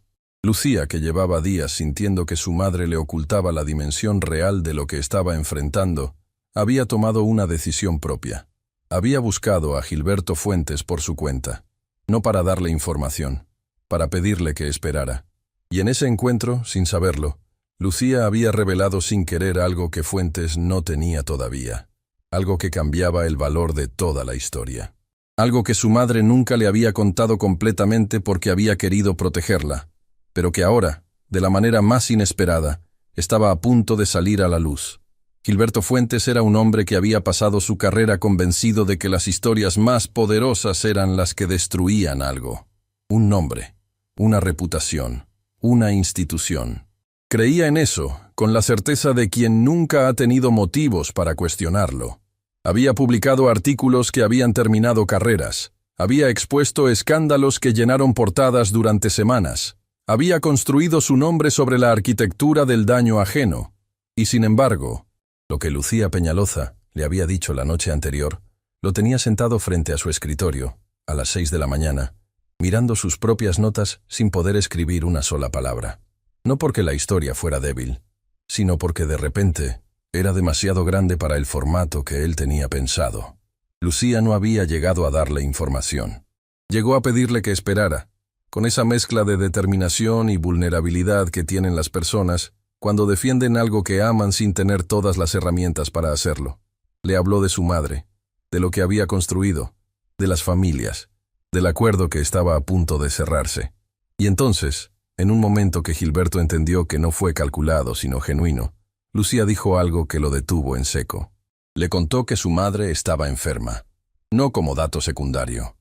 Lucía, que llevaba días sintiendo que su madre le ocultaba la dimensión real de lo que estaba enfrentando, había tomado una decisión propia. Había buscado a Gilberto Fuentes por su cuenta, no para darle información, para pedirle que esperara. Y en ese encuentro, sin saberlo, Lucía había revelado sin querer algo que Fuentes no tenía todavía, algo que cambiaba el valor de toda la historia. Algo que su madre nunca le había contado completamente porque había querido protegerla, pero que ahora, de la manera más inesperada, estaba a punto de salir a la luz. Gilberto Fuentes era un hombre que había pasado su carrera convencido de que las historias más poderosas eran las que destruían algo. Un nombre, una reputación, una institución. Creía en eso, con la certeza de quien nunca ha tenido motivos para cuestionarlo. Había publicado artículos que habían terminado carreras. Había expuesto escándalos que llenaron portadas durante semanas. Había construido su nombre sobre la arquitectura del daño ajeno. Y sin embargo, lo que Lucía Peñaloza le había dicho la noche anterior, lo tenía sentado frente a su escritorio, a las 6 de la mañana, mirando sus propias notas sin poder escribir una sola palabra. No porque la historia fuera débil, sino porque de repente era demasiado grande para el formato que él tenía pensado. Lucía no había llegado a darle información. Llegó a pedirle que esperara, con esa mezcla de determinación y vulnerabilidad que tienen las personas cuando defienden algo que aman sin tener todas las herramientas para hacerlo. Le habló de su madre, de lo que había construido, de las familias, del acuerdo que estaba a punto de cerrarse. Y entonces, en un momento que Gilberto entendió que no fue calculado sino genuino, Lucía dijo algo que lo detuvo en seco. Le contó que su madre estaba enferma, no como dato secundario,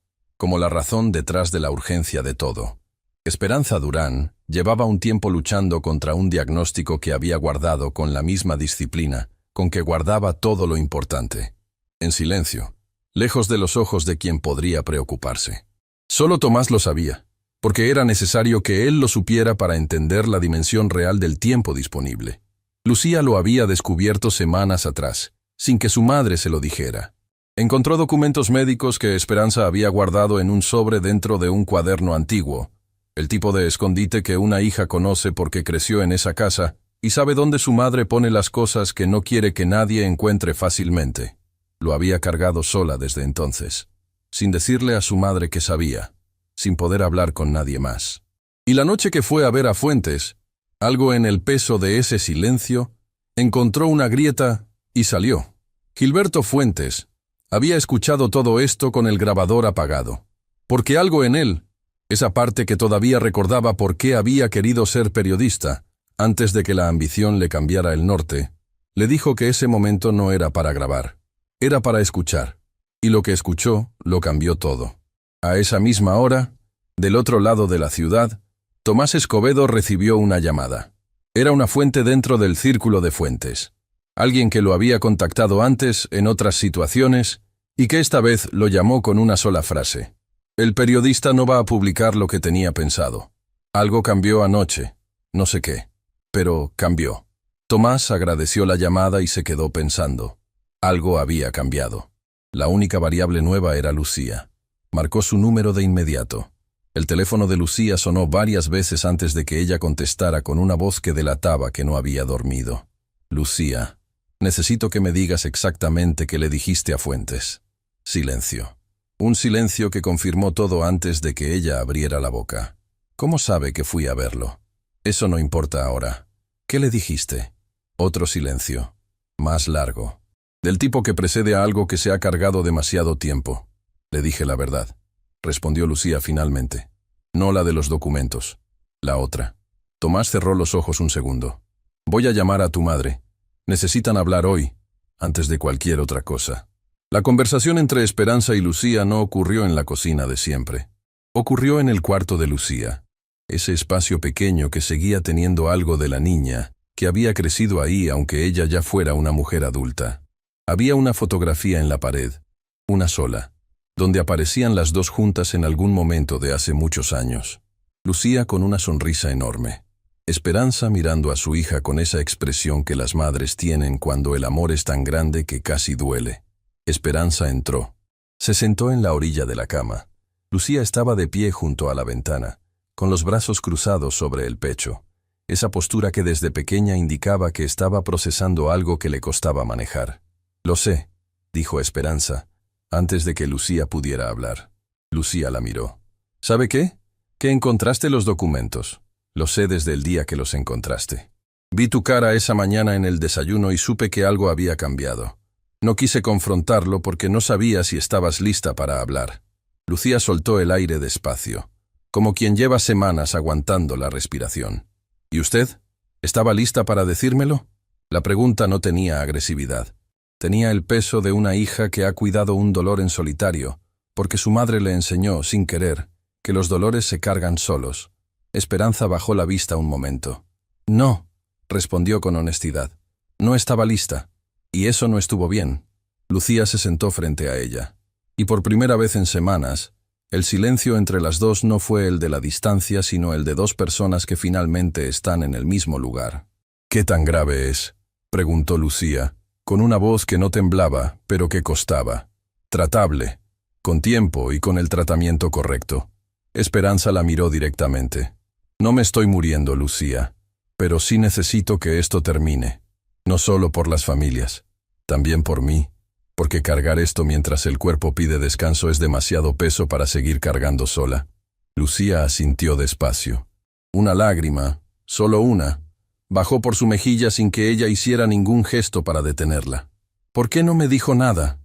como la razón detrás de la urgencia de todo. Esperanza Durán llevaba un tiempo luchando contra un diagnóstico que había guardado con la misma disciplina con que guardaba todo lo importante. En silencio, lejos de los ojos de quien podría preocuparse. Solo Tomás lo sabía, porque era necesario que él lo supiera para entender la dimensión real del tiempo disponible. Lucía lo había descubierto semanas atrás, sin que su madre se lo dijera. Encontró documentos médicos que Esperanza había guardado en un sobre dentro de un cuaderno antiguo, el tipo de escondite que una hija conoce porque creció en esa casa y sabe dónde su madre pone las cosas que no quiere que nadie encuentre fácilmente. Lo había cargado sola desde entonces, sin decirle a su madre que sabía, sin poder hablar con nadie más. Y la noche que fue a ver a Fuentes, algo en el peso de ese silencio, encontró una grieta y salió. Gilberto Fuentes había escuchado todo esto con el grabador apagado, porque algo en él, esa parte que todavía recordaba por qué había querido ser periodista, antes de que la ambición le cambiara el norte, le dijo que ese momento no era para grabar, era para escuchar. Y lo que escuchó lo cambió todo. A esa misma hora, del otro lado de la ciudad, Tomás Escobedo recibió una llamada. Era una fuente dentro del círculo de fuentes. Alguien que lo había contactado antes en otras situaciones y que esta vez lo llamó con una sola frase. El periodista no va a publicar lo que tenía pensado. Algo cambió anoche, no sé qué, pero cambió. Tomás agradeció la llamada y se quedó pensando. Algo había cambiado. La única variable nueva era Lucía. Marcó su número de inmediato. El teléfono de Lucía sonó varias veces antes de que ella contestara con una voz que delataba que no había dormido. Lucía, necesito que me digas exactamente qué le dijiste a Fuentes. Silencio. Un silencio que confirmó todo antes de que ella abriera la boca. ¿Cómo sabe que fui a verlo? Eso no importa ahora. ¿Qué le dijiste? Otro silencio. Más largo. Del tipo que precede a algo que se ha cargado demasiado tiempo. Le dije la verdad. Respondió Lucía finalmente. No la de los documentos. La otra. Tomás cerró los ojos un segundo. Voy a llamar a tu madre. Necesitan hablar hoy, antes de cualquier otra cosa. La conversación entre Esperanza y Lucía no ocurrió en la cocina de siempre. Ocurrió en el cuarto de Lucía. Ese espacio pequeño que seguía teniendo algo de la niña, que había crecido ahí aunque ella ya fuera una mujer adulta. Había una fotografía en la pared, una sola, donde aparecían las dos juntas en algún momento de hace muchos años. Lucía con una sonrisa enorme. Esperanza mirando a su hija con esa expresión que las madres tienen cuando el amor es tan grande que casi duele. Esperanza entró. Se sentó en la orilla de la cama. Lucía estaba de pie junto a la ventana, con los brazos cruzados sobre el pecho, esa postura que desde pequeña indicaba que estaba procesando algo que le costaba manejar. «Lo sé», dijo Esperanza, antes de que Lucía pudiera hablar. Lucía la miró. «¿Sabe qué? Que encontraste los documentos. Lo sé desde el día que los encontraste. Vi tu cara esa mañana en el desayuno y supe que algo había cambiado. No quise confrontarlo porque no sabía si estabas lista para hablar». Lucía soltó el aire despacio, como quien lleva semanas aguantando la respiración. «¿Y usted? ¿Estaba lista para decírmelo?» La pregunta no tenía agresividad. Tenía el peso de una hija que ha cuidado un dolor en solitario, porque su madre le enseñó, sin querer, que los dolores se cargan solos. Esperanza bajó la vista un momento. «No», respondió con honestidad. «No estaba lista. Y eso no estuvo bien». Lucía se sentó frente a ella. Y por primera vez en semanas, el silencio entre las dos no fue el de la distancia, sino el de dos personas que finalmente están en el mismo lugar. «¿Qué tan grave es?», preguntó Lucía, con una voz que no temblaba, pero que costaba. «Tratable, con tiempo y con el tratamiento correcto». Esperanza la miró directamente. «No me estoy muriendo, Lucía, pero sí necesito que esto termine. No solo por las familias, también por mí, porque cargar esto mientras el cuerpo pide descanso es demasiado peso para seguir cargando sola». Lucía asintió despacio. Una lágrima, solo una, bajó por su mejilla sin que ella hiciera ningún gesto para detenerla. «¿Por qué no me dijo nada?»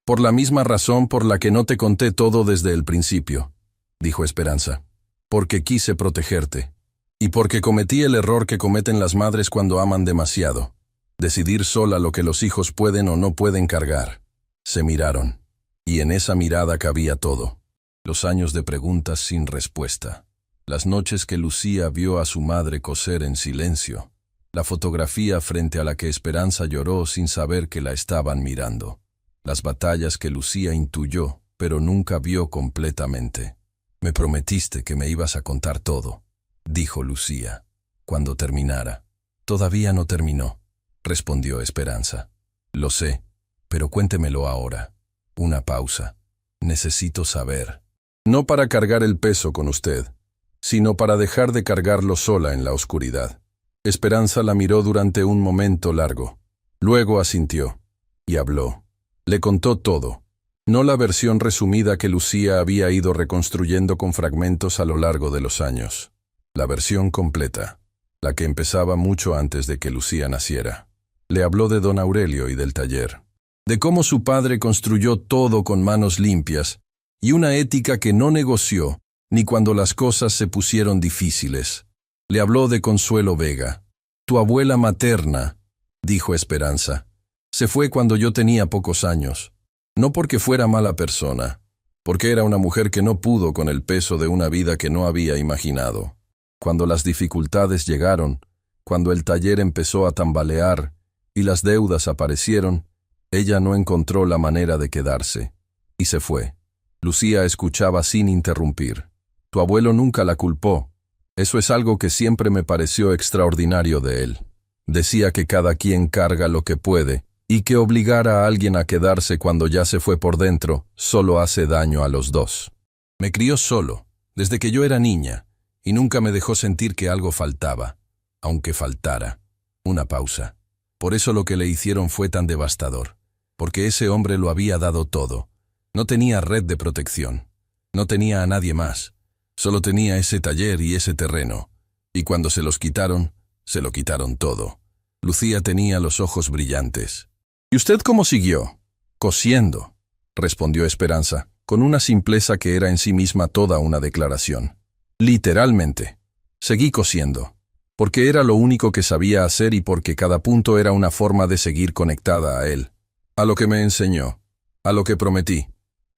«Por la misma razón por la que no te conté todo desde el principio», dijo Esperanza. «Porque quise protegerte. Y porque cometí el error que cometen las madres cuando aman demasiado. Decidir sola lo que los hijos pueden o no pueden cargar». Se miraron, y en esa mirada cabía todo. Los años de preguntas sin respuesta. Las noches que Lucía vio a su madre coser en silencio. La fotografía frente a la que Esperanza lloró sin saber que la estaban mirando. Las batallas que Lucía intuyó, pero nunca vio completamente. «Me prometiste que me ibas a contar todo», dijo Lucía, cuando terminara. «Todavía no terminó», respondió Esperanza. «Lo sé, pero cuéntemelo ahora». Una pausa. «Necesito saber. No para cargar el peso con usted, sino para dejar de cargarlo sola en la oscuridad». Esperanza la miró durante un momento largo. Luego asintió. Y habló. Le contó todo. No la versión resumida que Lucía había ido reconstruyendo con fragmentos a lo largo de los años. La versión completa, la que empezaba mucho antes de que Lucía naciera. Le habló de don Aurelio y del taller. De cómo su padre construyó todo con manos limpias y una ética que no negoció ni cuando las cosas se pusieron difíciles. Le habló de Consuelo Vega. «Tu abuela materna», dijo Esperanza, «se fue cuando yo tenía pocos años. No porque fuera mala persona, porque era una mujer que no pudo con el peso de una vida que no había imaginado. Cuando las dificultades llegaron, cuando el taller empezó a tambalear y las deudas aparecieron, ella no encontró la manera de quedarse, y se fue». Lucía escuchaba sin interrumpir. «Tu abuelo nunca la culpó. Eso es algo que siempre me pareció extraordinario de él. Decía que cada quien carga lo que puede, y que obligar a alguien a quedarse cuando ya se fue por dentro solo hace daño a los dos. Me crió solo, desde que yo era niña, y nunca me dejó sentir que algo faltaba, aunque faltara». Una pausa. «Por eso lo que le hicieron fue tan devastador, porque ese hombre lo había dado todo. No tenía red de protección, no tenía a nadie más. Solo tenía ese taller y ese terreno, y cuando se los quitaron, se lo quitaron todo». Lucía tenía los ojos brillantes. «¿Y usted cómo siguió?» «Cosiendo», respondió Esperanza, con una simpleza que era en sí misma toda una declaración. «Literalmente. Seguí cosiendo, porque era lo único que sabía hacer y porque cada punto era una forma de seguir conectada a él. A lo que me enseñó, a lo que prometí».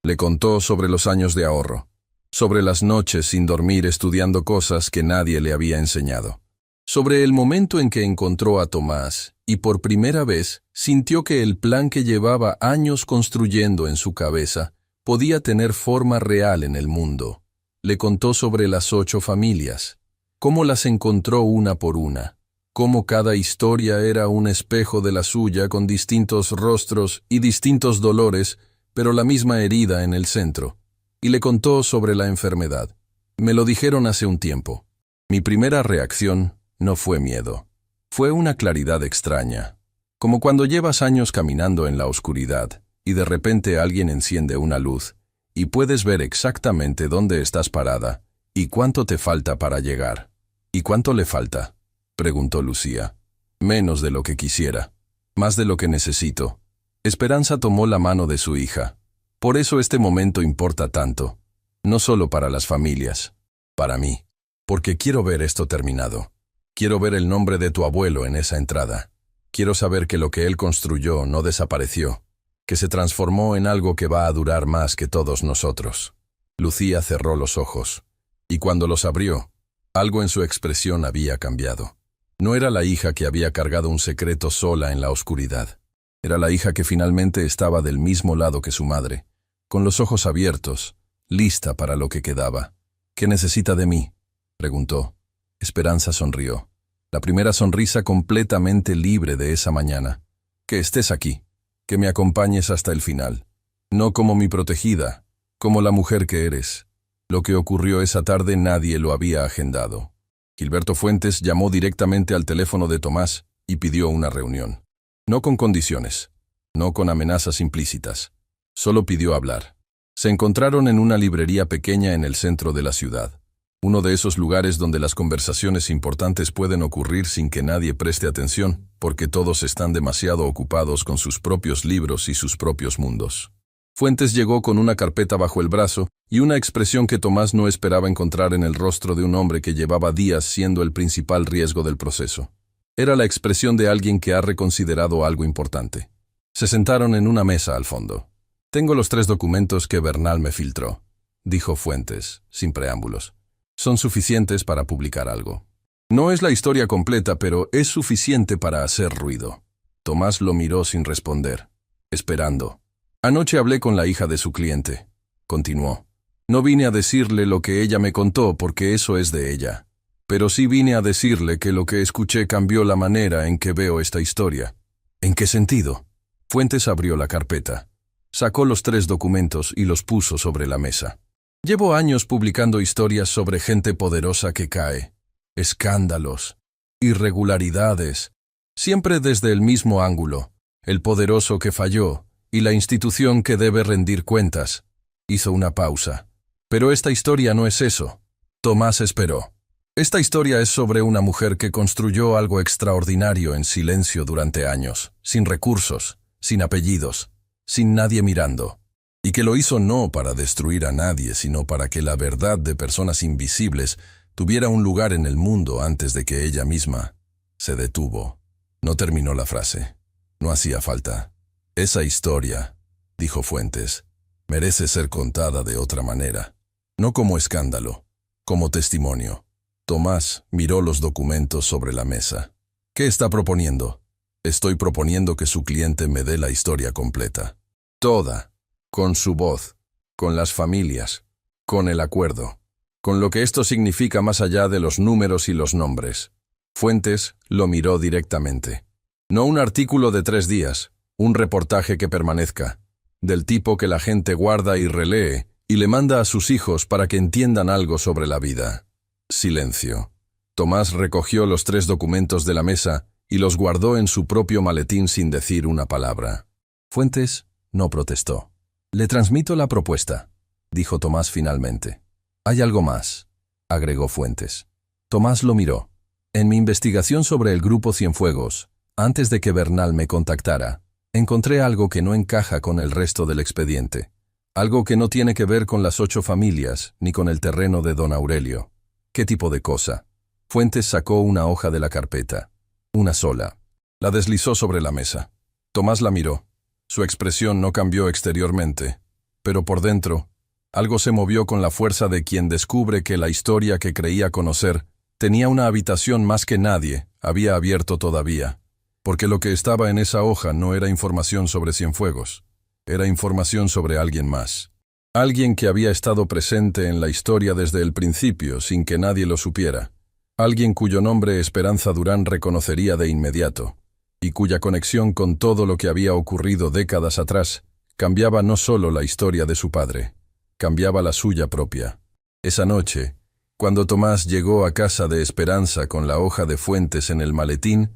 Le contó sobre los años de ahorro, sobre las noches sin dormir estudiando cosas que nadie le había enseñado, sobre el momento en que encontró a Tomás y por primera vez sintió que el plan que llevaba años construyendo en su cabeza podía tener forma real en el mundo. Le contó sobre las 8 familias, cómo las encontró una por una, cómo cada historia era un espejo de la suya con distintos rostros y distintos dolores, pero la misma herida en el centro. Y le contó sobre la enfermedad. Me lo dijeron hace un tiempo. Mi primera reacción no fue miedo. Fue una claridad extraña. Como cuando llevas años caminando en la oscuridad y de repente alguien enciende una luz y puedes ver exactamente dónde estás parada y cuánto te falta para llegar. ¿Y cuánto le falta?, preguntó Lucía. Menos de lo que quisiera. Más de lo que necesito. Esperanza tomó la mano de su hija. Por eso este momento importa tanto. No solo para las familias. Para mí. Porque quiero ver esto terminado. Quiero ver el nombre de tu abuelo en esa entrada. Quiero saber que lo que él construyó no desapareció. Que se transformó en algo que va a durar más que todos nosotros. Lucía cerró los ojos. Y cuando los abrió, algo en su expresión había cambiado. No era la hija que había cargado un secreto sola en la oscuridad. Era la hija que finalmente estaba del mismo lado que su madre, con los ojos abiertos, lista para lo que quedaba. ¿Qué necesita de mí?, preguntó. Esperanza sonrió. La primera sonrisa completamente libre de esa mañana. Que estés aquí, que me acompañes hasta el final. No como mi protegida, como la mujer que eres. Lo que ocurrió esa tarde nadie lo había agendado. Gilberto Fuentes llamó directamente al teléfono de Tomás y pidió una reunión. No con condiciones, no con amenazas implícitas. Solo pidió hablar. Se encontraron en una librería pequeña en el centro de la ciudad. Uno de esos lugares donde las conversaciones importantes pueden ocurrir sin que nadie preste atención, porque todos están demasiado ocupados con sus propios libros y sus propios mundos. Fuentes llegó con una carpeta bajo el brazo y una expresión que Tomás no esperaba encontrar en el rostro de un hombre que llevaba días siendo el principal riesgo del proceso. Era la expresión de alguien que ha reconsiderado algo importante. Se sentaron en una mesa al fondo. «Tengo los 3 documentos que Bernal me filtró», dijo Fuentes, sin preámbulos. «Son suficientes para publicar algo. No es la historia completa, pero es suficiente para hacer ruido». Tomás lo miró sin responder, esperando. «Anoche hablé con la hija de su cliente», continuó. «No vine a decirle lo que ella me contó porque eso es de ella. Pero sí vine a decirle que lo que escuché cambió la manera en que veo esta historia». «¿En qué sentido?». Fuentes abrió la carpeta. Sacó los 3 documentos y los puso sobre la mesa. «Llevo años publicando historias sobre gente poderosa que cae. Escándalos. Irregularidades. Siempre desde el mismo ángulo. El poderoso que falló y la institución que debe rendir cuentas». Hizo una pausa. «Pero esta historia no es eso». Tomás esperó. «Esta historia es sobre una mujer que construyó algo extraordinario en silencio durante años, sin recursos, sin apellidos, sin nadie mirando. Y que lo hizo no para destruir a nadie, sino para que la verdad de personas invisibles tuviera un lugar en el mundo antes de que ella misma se detuvo». No terminó la frase. No hacía falta. «Esa historia», dijo Fuentes, «merece ser contada de otra manera. No como escándalo, como testimonio». Tomás miró los documentos sobre la mesa. «¿Qué está proponiendo?». «Estoy proponiendo que su cliente me dé la historia completa. Toda. Con su voz. Con las familias. Con el acuerdo. Con lo que esto significa más allá de los números y los nombres». Fuentes lo miró directamente. «No un artículo de 3 días, un reportaje que permanezca, del tipo que la gente guarda y relee y le manda a sus hijos para que entiendan algo sobre la vida». Silencio. Tomás recogió los 3 documentos de la mesa y los guardó en su propio maletín sin decir una palabra. Fuentes no protestó. «Le transmito la propuesta», dijo Tomás finalmente. «Hay algo más», agregó Fuentes. Tomás lo miró. «En mi investigación sobre el Grupo Cienfuegos, antes de que Bernal me contactara, encontré algo que no encaja con el resto del expediente. Algo que no tiene que ver con las 8 familias ni con el terreno de don Aurelio». «¿Qué tipo de cosa?». Fuentes sacó una hoja de la carpeta. Una sola. La deslizó sobre la mesa. Tomás la miró. Su expresión no cambió exteriormente, pero por dentro, algo se movió con la fuerza de quien descubre que la historia que creía conocer tenía una habitación más que nadie había abierto todavía, porque lo que estaba en esa hoja no era información sobre Cienfuegos, era información sobre alguien más. Alguien que había estado presente en la historia desde el principio sin que nadie lo supiera. Alguien cuyo nombre Esperanza Durán reconocería de inmediato, y cuya conexión con todo lo que había ocurrido décadas atrás cambiaba no solo la historia de su padre, cambiaba la suya propia. Esa noche, Cuando Tomás llegó a casa de Esperanza con la hoja de Fuentes en el maletín,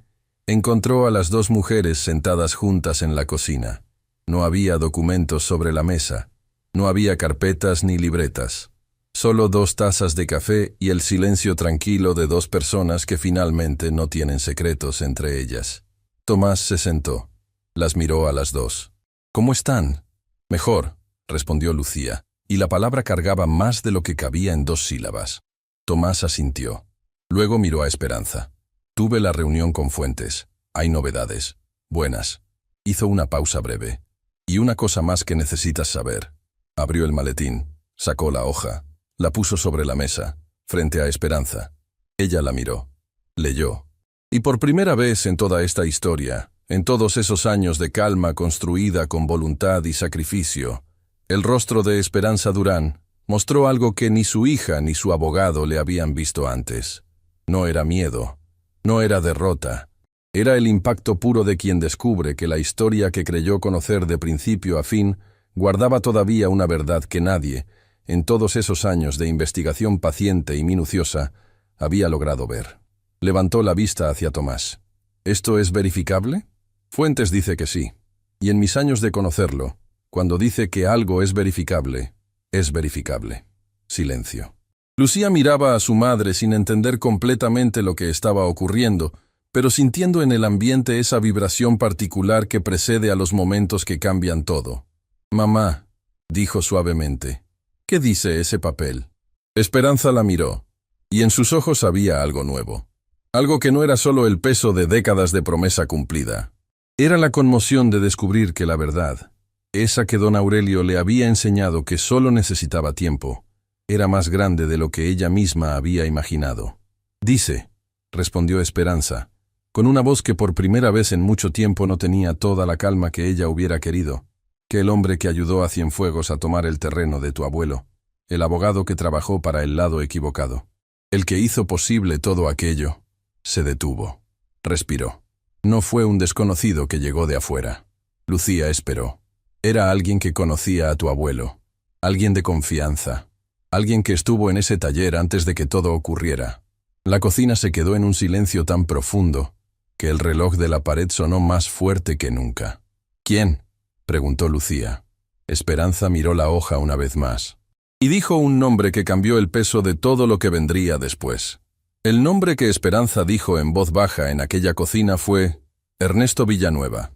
encontró a las dos mujeres sentadas juntas en la cocina. No había documentos sobre la mesa, no había carpetas ni libretas. Solo 2 tazas de café y el silencio tranquilo de 2 personas que finalmente no tienen secretos entre ellas. Tomás se sentó. Las miró a las dos. «¿Cómo están?» «Mejor», respondió Lucía, y la palabra cargaba más de lo que cabía en 2 sílabas. Tomás asintió. Luego miró a Esperanza. «Tuve la reunión con Fuentes. Hay novedades. Buenas». Hizo una pausa breve. «Y una cosa más que necesitas saber». Abrió el maletín, sacó la hoja, la puso sobre la mesa, frente a Esperanza. Ella la miró. Leyó. Y por primera vez en toda esta historia, en todos esos años de calma construida con voluntad y sacrificio, el rostro de Esperanza Durán mostró algo que ni su hija ni su abogado le habían visto antes. No era miedo, no era derrota, era el impacto puro de quien descubre que la historia que creyó conocer de principio a fin guardaba todavía una verdad que nadie, en todos esos años de investigación paciente y minuciosa, había logrado ver. Levantó la vista hacia Tomás. «¿Esto es verificable?» Fuentes dice que sí. Y en mis años de conocerlo, cuando dice que algo es verificable, es verificable. Silencio. Lucía miraba a su madre sin entender completamente lo que estaba ocurriendo, pero sintiendo en el ambiente esa vibración particular que precede a los momentos que cambian todo. «Mamá», dijo suavemente, «¿qué dice ese papel?» Esperanza la miró, y en sus ojos había algo nuevo. Algo que no era solo el peso de décadas de promesa cumplida. Era la conmoción de descubrir que la verdad, esa que don Aurelio le había enseñado que solo necesitaba tiempo, era más grande de lo que ella misma había imaginado. «Dice», respondió Esperanza, con una voz que por primera vez en mucho tiempo no tenía toda la calma que ella hubiera querido, que el hombre que ayudó a Cienfuegos a tomar el terreno de tu abuelo, el abogado que trabajó para el lado equivocado, el que hizo posible todo aquello, se detuvo. Respiró. No fue un desconocido que llegó de afuera. Lucía esperó. Era alguien que conocía a tu abuelo, alguien de confianza, alguien que estuvo en ese taller antes de que todo ocurriera. La cocina se quedó en un silencio tan profundo que el reloj de la pared sonó más fuerte que nunca. «¿Quién?», preguntó Lucía. Esperanza miró la hoja una vez más. Y dijo un nombre que cambió el peso de todo lo que vendría después. El nombre que Esperanza dijo en voz baja en aquella cocina fue Ernesto Villanueva.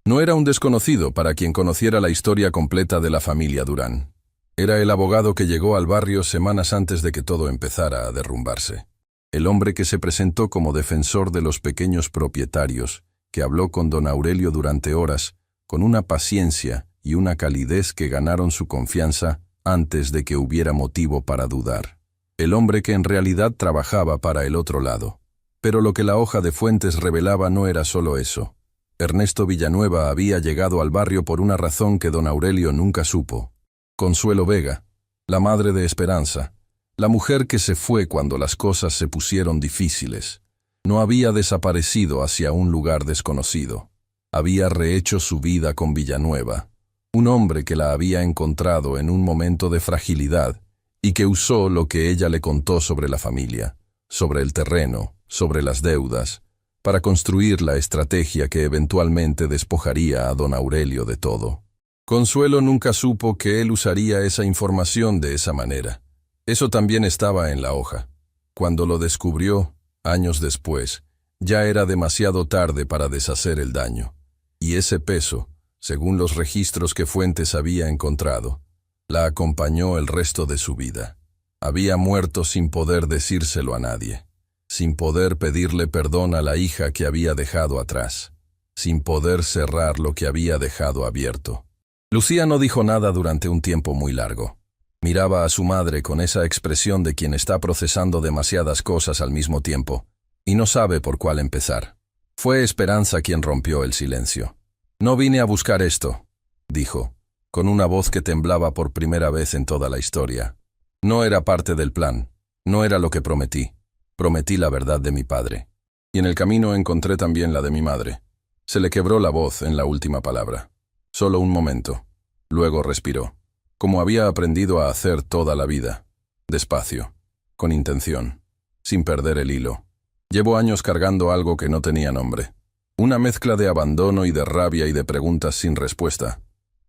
No era un desconocido para quien conociera la historia completa de la familia Durán. Era el abogado que llegó al barrio semanas antes de que todo empezara a derrumbarse. El hombre que se presentó como defensor de los pequeños propietarios, que habló con don Aurelio durante horas, con una paciencia y una calidez que ganaron su confianza antes de que hubiera motivo para dudar. El hombre que en realidad trabajaba para el otro lado. Pero lo que la hoja de Fuentes revelaba no era solo eso. Ernesto Villanueva había llegado al barrio por una razón que don Aurelio nunca supo. Consuelo Vega, la madre de Esperanza, la mujer que se fue cuando las cosas se pusieron difíciles, no había desaparecido hacia un lugar desconocido. Había rehecho su vida con Villanueva, un hombre que la había encontrado en un momento de fragilidad y que usó lo que ella le contó sobre la familia, sobre el terreno, sobre las deudas, para construir la estrategia que eventualmente despojaría a don Aurelio de todo. Consuelo nunca supo que él usaría esa información de esa manera. Eso también estaba en la hoja. Cuando lo descubrió, años después, ya era demasiado tarde para deshacer el daño. Y ese peso, según los registros que Fuentes había encontrado, la acompañó el resto de su vida. Había muerto sin poder decírselo a nadie, sin poder pedirle perdón a la hija que había dejado atrás, sin poder cerrar lo que había dejado abierto. Lucía no dijo nada durante un tiempo muy largo. Miraba a su madre con esa expresión de quien está procesando demasiadas cosas al mismo tiempo, y no sabe por cuál empezar. Fue Esperanza quien rompió el silencio. «No vine a buscar esto», dijo, con una voz que temblaba por primera vez en toda la historia. «No era parte del plan, no era lo que prometí. Prometí la verdad de mi padre. Y en el camino encontré también la de mi madre». Se le quebró la voz en la última palabra. Solo un momento. Luego respiró, como había aprendido a hacer toda la vida, despacio. con intención, sin perder el hilo. Llevo años cargando algo que no tenía nombre. Una mezcla de abandono y de rabia y de preguntas sin respuesta.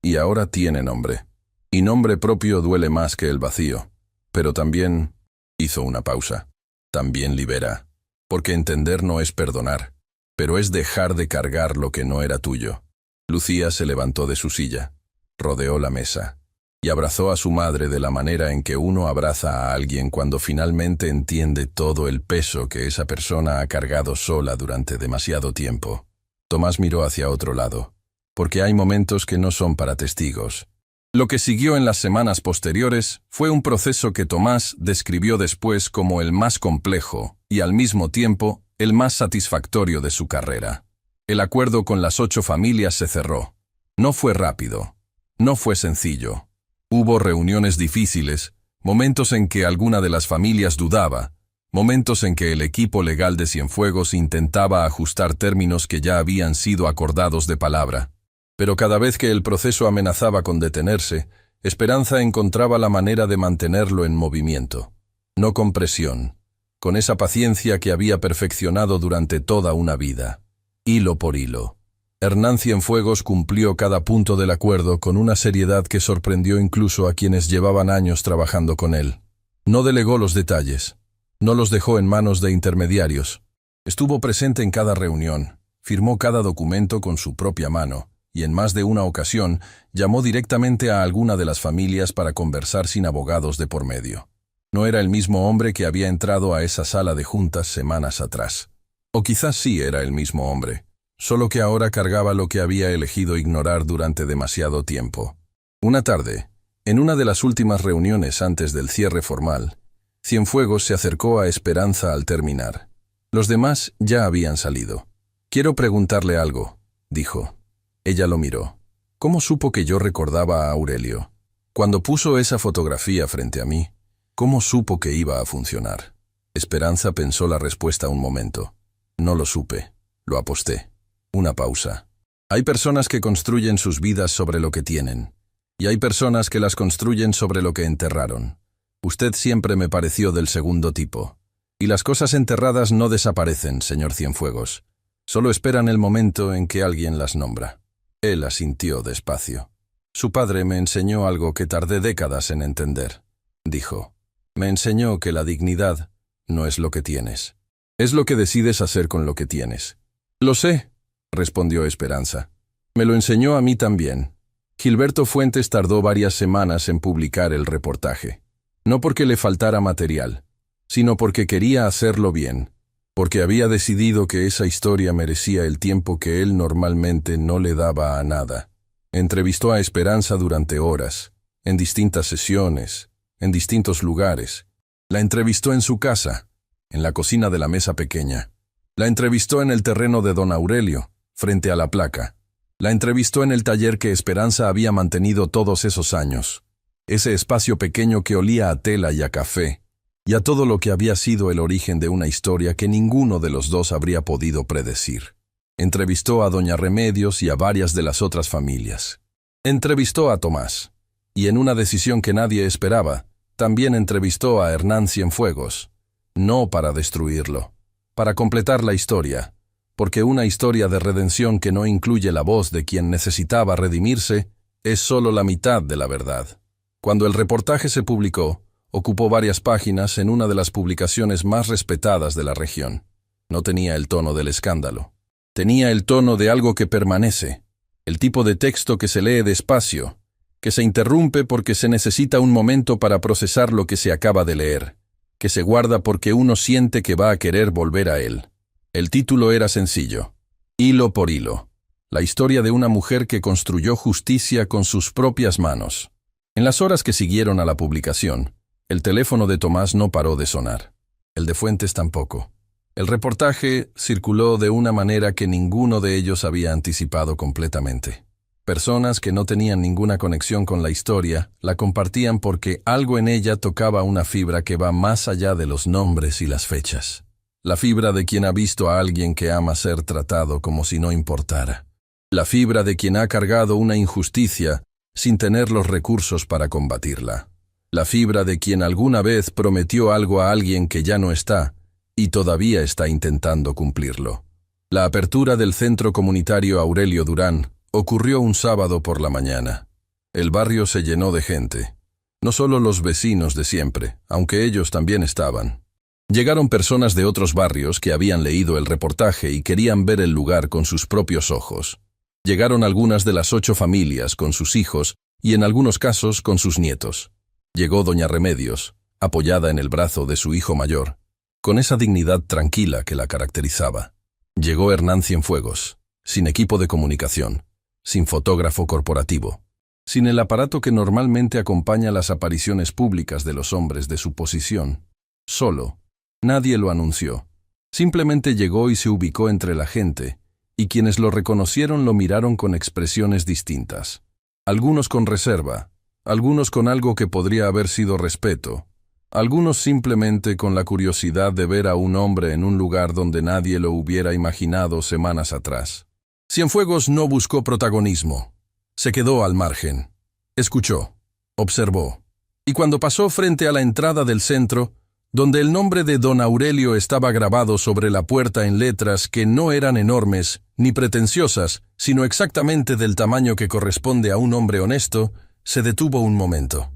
Y ahora tiene nombre. Y nombre propio duele más que el vacío. Pero también hizo una pausa. También libera. Porque entender no es perdonar, pero es dejar de cargar lo que no era tuyo. Lucía se levantó de su silla, rodeó la mesa y abrazó a su madre de la manera en que uno abraza a alguien cuando finalmente entiende todo el peso que esa persona ha cargado sola durante demasiado tiempo. Tomás miró hacia otro lado, porque hay momentos que no son para testigos. Lo que siguió en las semanas posteriores fue un proceso que Tomás describió después como el más complejo y al mismo tiempo el más satisfactorio de su carrera. El acuerdo con las 8 familias se cerró. No fue rápido, no fue sencillo. Hubo reuniones difíciles, momentos en que alguna de las familias dudaba, momentos en que el equipo legal de Cienfuegos intentaba ajustar términos que ya habían sido acordados de palabra. Pero cada vez que el proceso amenazaba con detenerse, Esperanza encontraba la manera de mantenerlo en movimiento. No con presión, con esa paciencia que había perfeccionado durante toda una vida. Hilo por hilo. Hernán Cienfuegos cumplió cada punto del acuerdo con una seriedad que sorprendió incluso a quienes llevaban años trabajando con él. No delegó los detalles, no los dejó en manos de intermediarios. Estuvo presente en cada reunión, firmó cada documento con su propia mano, y en más de una ocasión llamó directamente a alguna de las familias para conversar sin abogados de por medio. No era el mismo hombre que había entrado a esa sala de juntas semanas atrás. O quizás sí era el mismo hombre, solo que ahora cargaba lo que había elegido ignorar durante demasiado tiempo. Una tarde, en una de las últimas reuniones antes del cierre formal, Cienfuegos se acercó a Esperanza al terminar. Los demás ya habían salido. «Quiero preguntarle algo», dijo. Ella lo miró. ¿Cómo supo que yo recordaba a Aurelio? Cuando puso esa fotografía frente a mí, ¿cómo supo que iba a funcionar? Esperanza pensó la respuesta un momento. No lo supe. Lo aposté. Una pausa. Hay personas que construyen sus vidas sobre lo que tienen, y hay personas que las construyen sobre lo que enterraron. Usted siempre me pareció del segundo tipo. Y las cosas enterradas no desaparecen, señor Cienfuegos. Solo esperan el momento en que alguien las nombra. Él asintió despacio. Su padre me enseñó algo que tardé décadas en entender, dijo. Me enseñó que la dignidad no es lo que tienes. Es lo que decides hacer con lo que tienes. Lo sé, respondió Esperanza. Me lo enseñó a mí también. Gilberto Fuentes tardó varias semanas en publicar el reportaje. No porque le faltara material, sino porque quería hacerlo bien, porque había decidido que esa historia merecía el tiempo que él normalmente no le daba a nada. Entrevistó a Esperanza durante horas, en distintas sesiones, en distintos lugares. La entrevistó en su casa, en la cocina de la mesa pequeña. La entrevistó en el terreno de don Aurelio, frente a la placa. La entrevistó en el taller que Esperanza había mantenido todos esos años. Ese espacio pequeño que olía a tela y a café, y a todo lo que había sido el origen de una historia que ninguno de los dos habría podido predecir. Entrevistó a doña Remedios y a varias de las otras familias. Entrevistó a Tomás, y en una decisión que nadie esperaba, también entrevistó a Hernán Cienfuegos, no para destruirlo, para completar la historia, porque una historia de redención que no incluye la voz de quien necesitaba redimirse es solo la mitad de la verdad. Cuando el reportaje se publicó, ocupó varias páginas en una de las publicaciones más respetadas de la región. No tenía el tono del escándalo. Tenía el tono de algo que permanece, el tipo de texto que se lee despacio, que se interrumpe porque se necesita un momento para procesar lo que se acaba de leer, que se guarda porque uno siente que va a querer volver a él. El título era sencillo: Hilo por hilo. La historia de una mujer que construyó justicia con sus propias manos. En las horas que siguieron a la publicación, el teléfono de Tomás no paró de sonar. El de Fuentes tampoco. El reportaje circuló de una manera que ninguno de ellos había anticipado completamente. Personas que no tenían ninguna conexión con la historia la compartían porque algo en ella tocaba una fibra que va más allá de los nombres y las fechas. La fibra de quien ha visto a alguien que ama ser tratado como si no importara. La fibra de quien ha cargado una injusticia sin tener los recursos para combatirla. La fibra de quien alguna vez prometió algo a alguien que ya no está y todavía está intentando cumplirlo. La apertura del Centro Comunitario Aurelio Durán ocurrió un sábado por la mañana. El barrio se llenó de gente. No solo los vecinos de siempre, aunque ellos también estaban. Llegaron personas de otros barrios que habían leído el reportaje y querían ver el lugar con sus propios ojos. Llegaron algunas de las 8 familias con sus hijos y en algunos casos con sus nietos. Llegó doña Remedios, apoyada en el brazo de su hijo mayor, con esa dignidad tranquila que la caracterizaba. Llegó Hernán Cienfuegos, sin equipo de comunicación, sin fotógrafo corporativo, sin el aparato que normalmente acompaña las apariciones públicas de los hombres de su posición. Solo. Nadie lo anunció. Simplemente llegó y se ubicó entre la gente, y quienes lo reconocieron lo miraron con expresiones distintas. Algunos con reserva, algunos con algo que podría haber sido respeto, algunos simplemente con la curiosidad de ver a un hombre en un lugar donde nadie lo hubiera imaginado semanas atrás. Cienfuegos no buscó protagonismo. Se quedó al margen. Escuchó, observó, y cuando pasó frente a la entrada del centro, donde el nombre de don Aurelio estaba grabado sobre la puerta en letras que no eran enormes ni pretenciosas, sino exactamente del tamaño que corresponde a un hombre honesto, se detuvo un momento.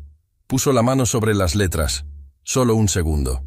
Puso la mano sobre las letras, solo un segundo.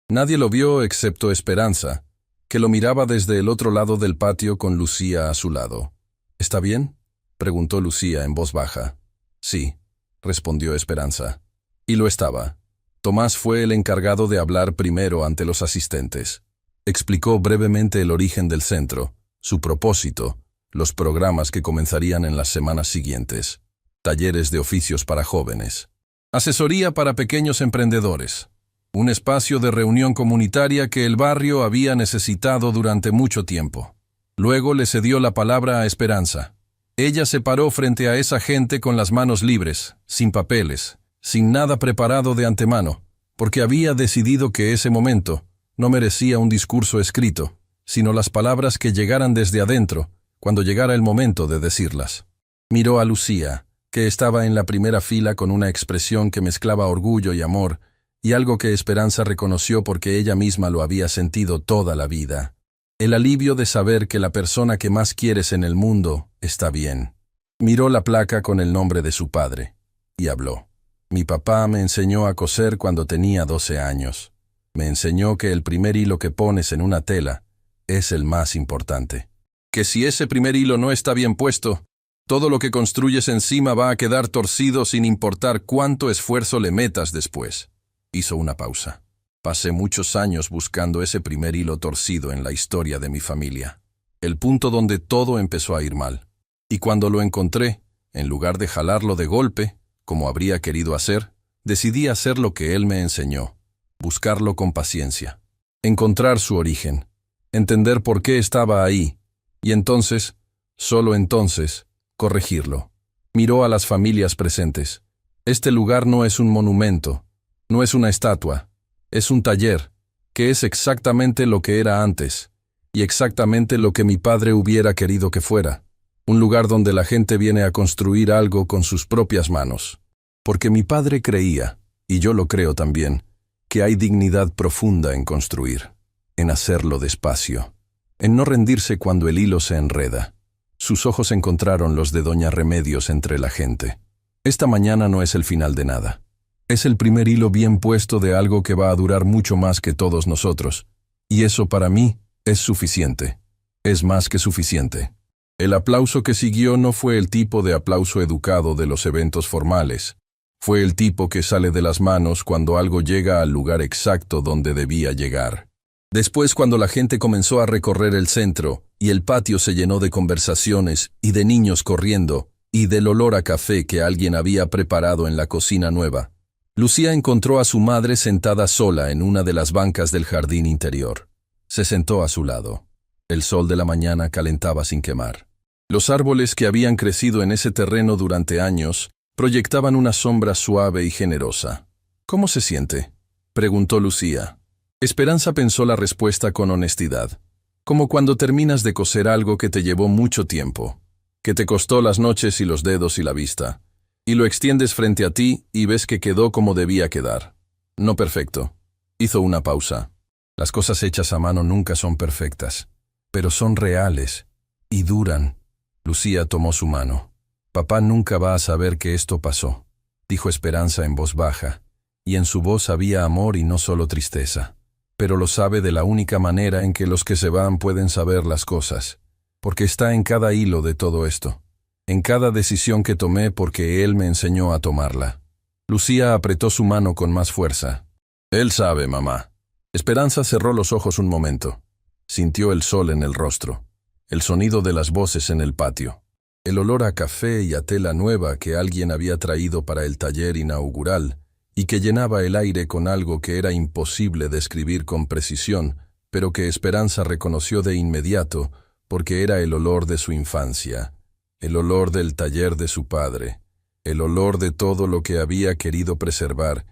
Nadie lo vio excepto Esperanza, que lo miraba desde el otro lado del patio con Lucía a su lado. ¿Está bien?, preguntó Lucía en voz baja. Sí, respondió Esperanza. Y lo estaba. Tomás fue el encargado de hablar primero ante los asistentes. Explicó brevemente el origen del centro, su propósito, los programas que comenzarían en las semanas siguientes, talleres de oficios para jóvenes, asesoría para pequeños emprendedores, un espacio de reunión comunitaria que el barrio había necesitado durante mucho tiempo. Luego le cedió la palabra a Esperanza. Ella se paró frente a esa gente con las manos libres, sin papeles, sin nada preparado de antemano, porque había decidido que ese momento no merecía un discurso escrito, sino las palabras que llegaran desde adentro, cuando llegara el momento de decirlas. Miró a Lucía, que estaba en la primera fila con una expresión que mezclaba orgullo y amor, y algo que Esperanza reconoció porque ella misma lo había sentido toda la vida. El alivio de saber que la persona que más quieres en el mundo está bien. Miró la placa con el nombre de su padre, y habló. Mi papá me enseñó a coser cuando tenía 12 años. Me enseñó que el primer hilo que pones en una tela es el más importante. Que si ese primer hilo no está bien puesto, todo lo que construyes encima va a quedar torcido sin importar cuánto esfuerzo le metas después. Hizo una pausa. Pasé muchos años buscando ese primer hilo torcido en la historia de mi familia. El punto donde todo empezó a ir mal. Y cuando lo encontré, en lugar de jalarlo de golpe, como habría querido hacer, decidí hacer lo que él me enseñó, buscarlo con paciencia, encontrar su origen, entender por qué estaba ahí, y entonces, solo entonces, corregirlo. Miró a las familias presentes. Este lugar no es un monumento, no es una estatua, es un taller, que es exactamente lo que era antes, y exactamente lo que mi padre hubiera querido que fuera. Un lugar donde la gente viene a construir algo con sus propias manos. Porque mi padre creía, y yo lo creo también, que hay dignidad profunda en construir, en hacerlo despacio, en no rendirse cuando el hilo se enreda. Sus ojos encontraron los de doña Remedios entre la gente. Esta mañana no es el final de nada. Es el primer hilo bien puesto de algo que va a durar mucho más que todos nosotros, y eso para mí es suficiente. Es más que suficiente. El aplauso que siguió no fue el tipo de aplauso educado de los eventos formales. Fue el tipo que sale de las manos cuando algo llega al lugar exacto donde debía llegar. Después, cuando la gente comenzó a recorrer el centro, y el patio se llenó de conversaciones y de niños corriendo, y del olor a café que alguien había preparado en la cocina nueva, Lucía encontró a su madre sentada sola en una de las bancas del jardín interior. Se sentó a su lado. El sol de la mañana calentaba sin quemar. Los árboles que habían crecido en ese terreno durante años proyectaban una sombra suave y generosa. ¿Cómo se siente?, preguntó Lucía. Esperanza pensó la respuesta con honestidad. Como cuando terminas de coser algo que te llevó mucho tiempo, que te costó las noches y los dedos y la vista, y lo extiendes frente a ti y ves que quedó como debía quedar. No perfecto. Hizo una pausa. Las cosas hechas a mano nunca son perfectas, pero son reales y duran. Lucía tomó su mano. Papá nunca va a saber que esto pasó, dijo Esperanza en voz baja, y en su voz había amor y no solo tristeza. Pero lo sabe de la única manera en que los que se van pueden saber las cosas, porque está en cada hilo de todo esto, en cada decisión que tomé porque él me enseñó a tomarla. Lucía apretó su mano con más fuerza. Él sabe, mamá. Esperanza cerró los ojos un momento. Sintió el sol en el rostro, el sonido de las voces en el patio, el olor a café y a tela nueva que alguien había traído para el taller inaugural y que llenaba el aire con algo que era imposible describir con precisión, pero que Esperanza reconoció de inmediato porque era el olor de su infancia, el olor del taller de su padre, el olor de todo lo que había querido preservar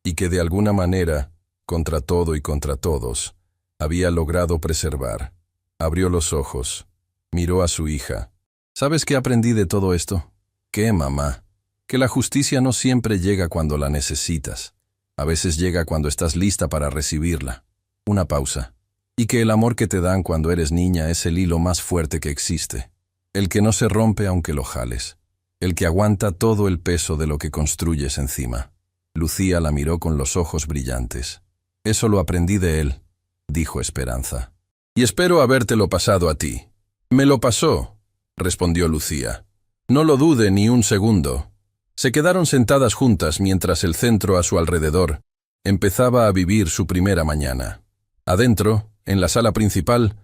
y que de alguna manera, contra todo y contra todos, había logrado preservar. Abrió los ojos, miró a su hija. ¿Sabes qué aprendí de todo esto? ¿Qué, mamá? Que la justicia no siempre llega cuando la necesitas. A veces llega cuando estás lista para recibirla. Una pausa. Y que el amor que te dan cuando eres niña es el hilo más fuerte que existe. El que no se rompe aunque lo jales. El que aguanta todo el peso de lo que construyes encima. Lucía la miró con los ojos brillantes. Eso lo aprendí de él, dijo Esperanza. Y espero habértelo pasado a ti. Me lo pasó, respondió Lucía. No lo dude ni un segundo. Se quedaron sentadas juntas mientras el centro a su alrededor empezaba a vivir su primera mañana. Adentro, en la sala principal,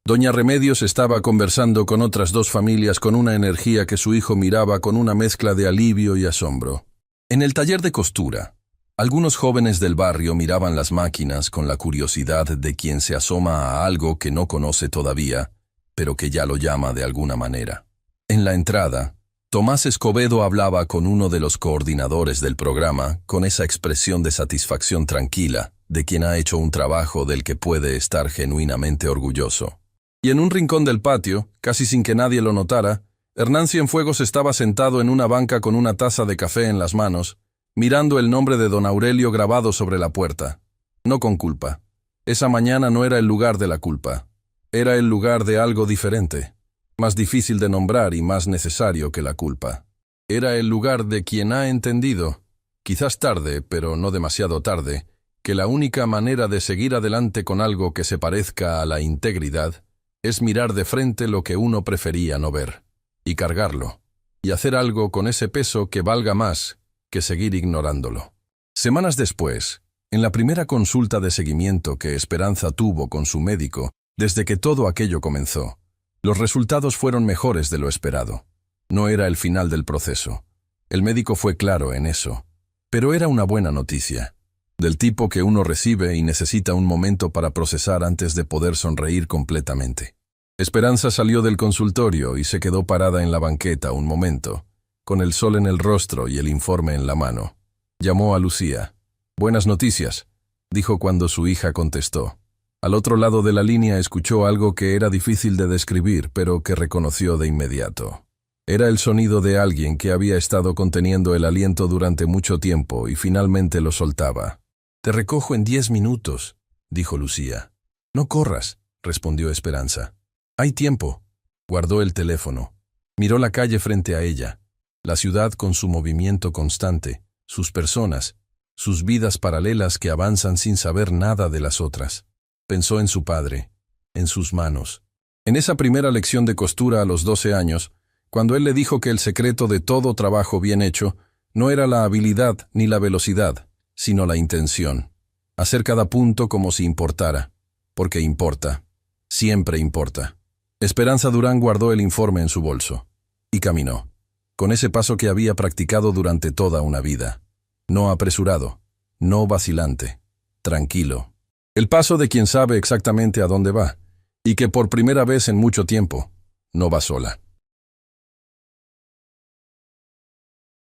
doña Remedios estaba conversando con otras dos familias con una energía que su hijo miraba con una mezcla de alivio y asombro. En el taller de costura, algunos jóvenes del barrio miraban las máquinas con la curiosidad de quien se asoma a algo que no conoce todavía, pero que ya lo llama de alguna manera. En la entrada, Tomás Escobedo hablaba con uno de los coordinadores del programa con esa expresión de satisfacción tranquila de quien ha hecho un trabajo del que puede estar genuinamente orgulloso. Y en un rincón del patio, casi sin que nadie lo notara, Hernán Cienfuegos estaba sentado en una banca con una taza de café en las manos, mirando el nombre de don Aurelio grabado sobre la puerta. No con culpa. Esa mañana no era el lugar de la culpa. Era el lugar de algo diferente, más difícil de nombrar y más necesario que la culpa. Era el lugar de quien ha entendido, quizás tarde, pero no demasiado tarde, que la única manera de seguir adelante con algo que se parezca a la integridad es mirar de frente lo que uno prefería no ver, y cargarlo, y hacer algo con ese peso que valga más que seguir ignorándolo. Semanas después, en la primera consulta de seguimiento que Esperanza tuvo con su médico desde que todo aquello comenzó, los resultados fueron mejores de lo esperado. No era el final del proceso. El médico fue claro en eso. Pero era una buena noticia, del tipo que uno recibe y necesita un momento para procesar antes de poder sonreír completamente. Esperanza salió del consultorio y se quedó parada en la banqueta un momento, con el sol en el rostro y el informe en la mano. Llamó a Lucía. «Buenas noticias», dijo cuando su hija contestó. Al otro lado de la línea escuchó algo que era difícil de describir, pero que reconoció de inmediato. Era el sonido de alguien que había estado conteniendo el aliento durante mucho tiempo y finalmente lo soltaba. «Te recojo en 10 minutos», dijo Lucía. «No corras», respondió Esperanza. «Hay tiempo». Guardó el teléfono. Miró la calle frente a ella. La ciudad con su movimiento constante, sus personas, sus vidas paralelas que avanzan sin saber nada de las otras. Pensó en su padre, en sus manos. En esa primera lección de costura a los 12 años, cuando él le dijo que el secreto de todo trabajo bien hecho no era la habilidad ni la velocidad, sino la intención. Hacer cada punto como si importara, porque importa, siempre importa. Esperanza Durán guardó el informe en su bolso y caminó, con ese paso que había practicado durante toda una vida. No apresurado, no vacilante, tranquilo. El paso de quien sabe exactamente a dónde va, y que por primera vez en mucho tiempo no va sola.